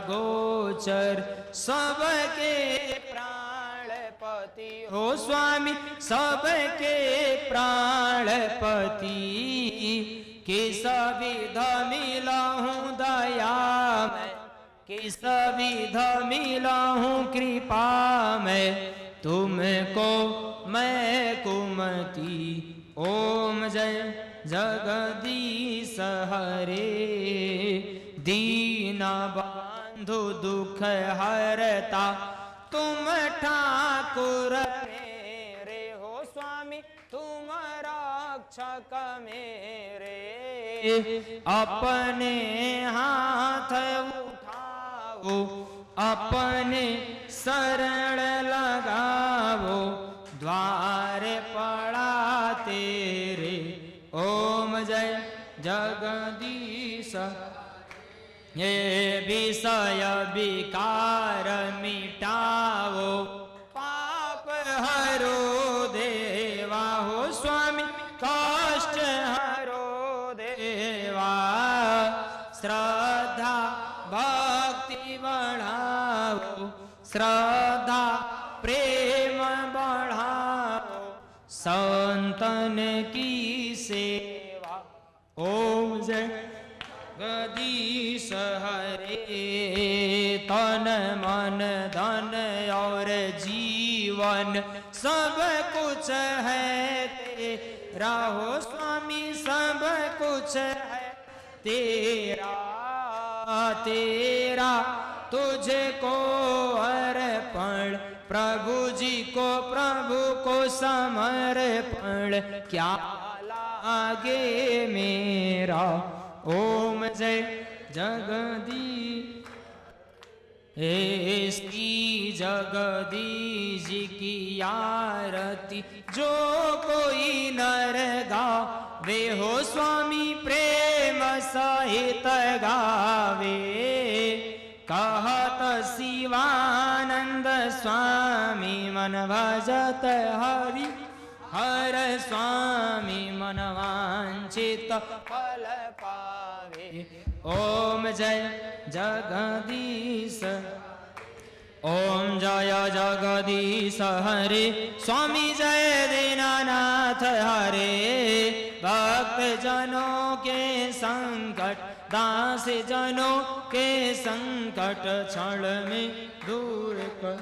गोचर सबके प्राणपति हो स्वामी, सबके प्राणपति, किस विध मिलहूँ दया मैं, किस विध मिलहूँ कृपा मैं, तुमको मैं कुमति। ओम जय जगदीश हरे, दीन बंधु दुख हरता तुम ठाकुर मेरे हो स्वामी, तुम रक्षक मेरे, अपने हाथ उठाओ अपने शरण लगाओ, द्वार पड़ा तेरे। ओम जय जगदीश, ये विषय विकार मिटाओ, पाप हरो देवा हो स्वामी, कष्ट हरो देवा, श्रद्धा भक्ति बढ़ाओ, श्रद्धा प्रेम बढ़ाओ, संतन की सेवा। ओम जय जगदीश हरे, तन मन धन और जीवन सब कुछ है तेरा हो स्वामी, सब कुछ है तेरा तेरा, तुझको अर्पण प्रभु जी को, प्रभु को समर्पण क्या लागे मेरा। ओम जय जगदीश जगदीश जी की आरती जो कोई नर गावे हो स्वामी, प्रेम सहित गावे। कहत शिवानंद स्वामी मन भजत हरि हर स्वामी, मन वांछित फल पावे। ओम जय जगदीश, ओम जय जगदीश हरे स्वामी, जय दीनानाथ हरे। भक्त जनों के संकट, दास जनों के संकट क्षण में दूर कर।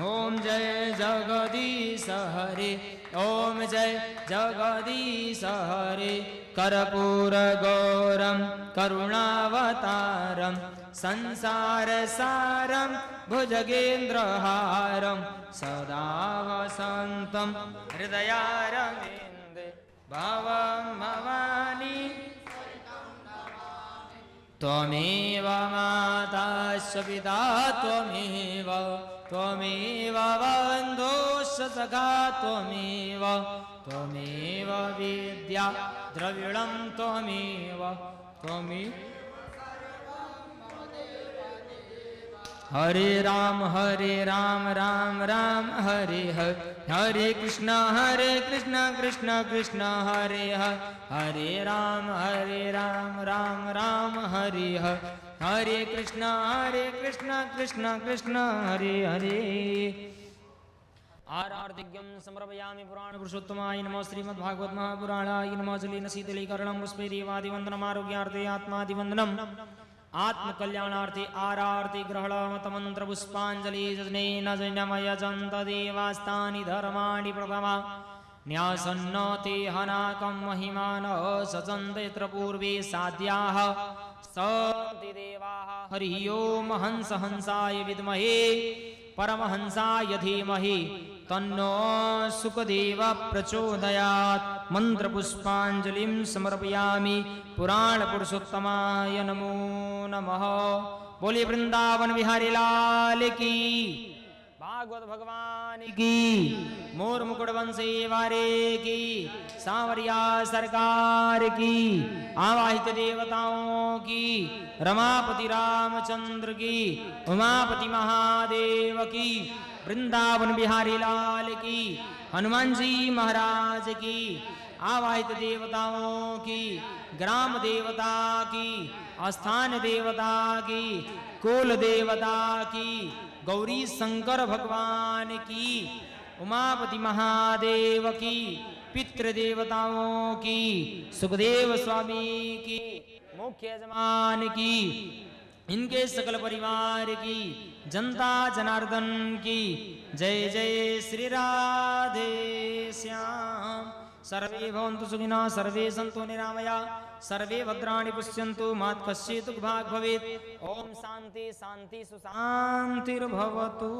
ओम जय जगदीश हरे, ओम जय जगदीश हरे। कर्पूर गौरम करुणावतारम संसार सारम भुजगेन्द्रहारम सदा वसंतम हृदयारविंदे भवं भवानी। त्वमेव माता च पिता त्वमेव, त्वमेव बन्धुश्च सखा त्वमेव, त्वमेव विद्या द्रविणं त्वमेव त्वमेव। हरे राम राम राम हरे हरे, हरे कृष्ण कृष्ण कृष्ण हरे हरे, हरे राम राम राम हरे हरे, हरे कृष्ण कृष्ण कृष्ण हरे हरे। आरार्तिज्ञं समर्पयामि पुराण पुरुषोत्तमाय नमः। श्रीमद्भागवत महापुराणाय नमः। जलेन शीतलीकरणं पुष्पैरीवादिवन्दनमारोग्यार्थे आत्मादिवन्दनम्। आत्मकल्याणार्थे आरार्ति ग्रहणमतमन्त्र पुष्पाञ्जलि जनेन जैनमयजन्त देवास्तानि धर्माणि प्रथमा न्यासन्न ते हनाकं महिमानः सचन्ते यत्र पूर्वे साध्याः सन्ति देवाः। हरि ओम हंस हंसाय विद्महे परमहंसाय धीमहि तन्नो सुखदेव प्रचोदयात्। मंत्र पुष्पांजलिं समर्पयामि पुराण पुरुषोत्तमाय नमो नमः। बोले वृंदावन बिहारी लाल की, भागवत भगवान की, मोर मुकुट वंशी वारे की, सांवरिया सरकार की, आवाहित देवताओं की, रमापति रामचंद्र की, उमापति महादेव की, वृंदावन बिहारी लाल की, हनुमान जी महाराज की, आवाहित देवताओं की, ग्राम देवता की, स्थान देवता की, कुल देवता की, गौरी शंकर भगवान की, उमापति महादेव की, पितृ देवताओं की, सुखदेव स्वामी की, मुख्य यजमान की, इनके सकल परिवार की, जनता जनार्दन की। जय जय श्री राधे श्याम। सर्वे भवन्तु सुखिनः, सर्वे सन्तु निरामया, सर्वे भद्राणि पश्यन्तु मा कश्चित् दुःखभाग् भवेत्। ओम शांति शांति सुशांतिर्भवतु।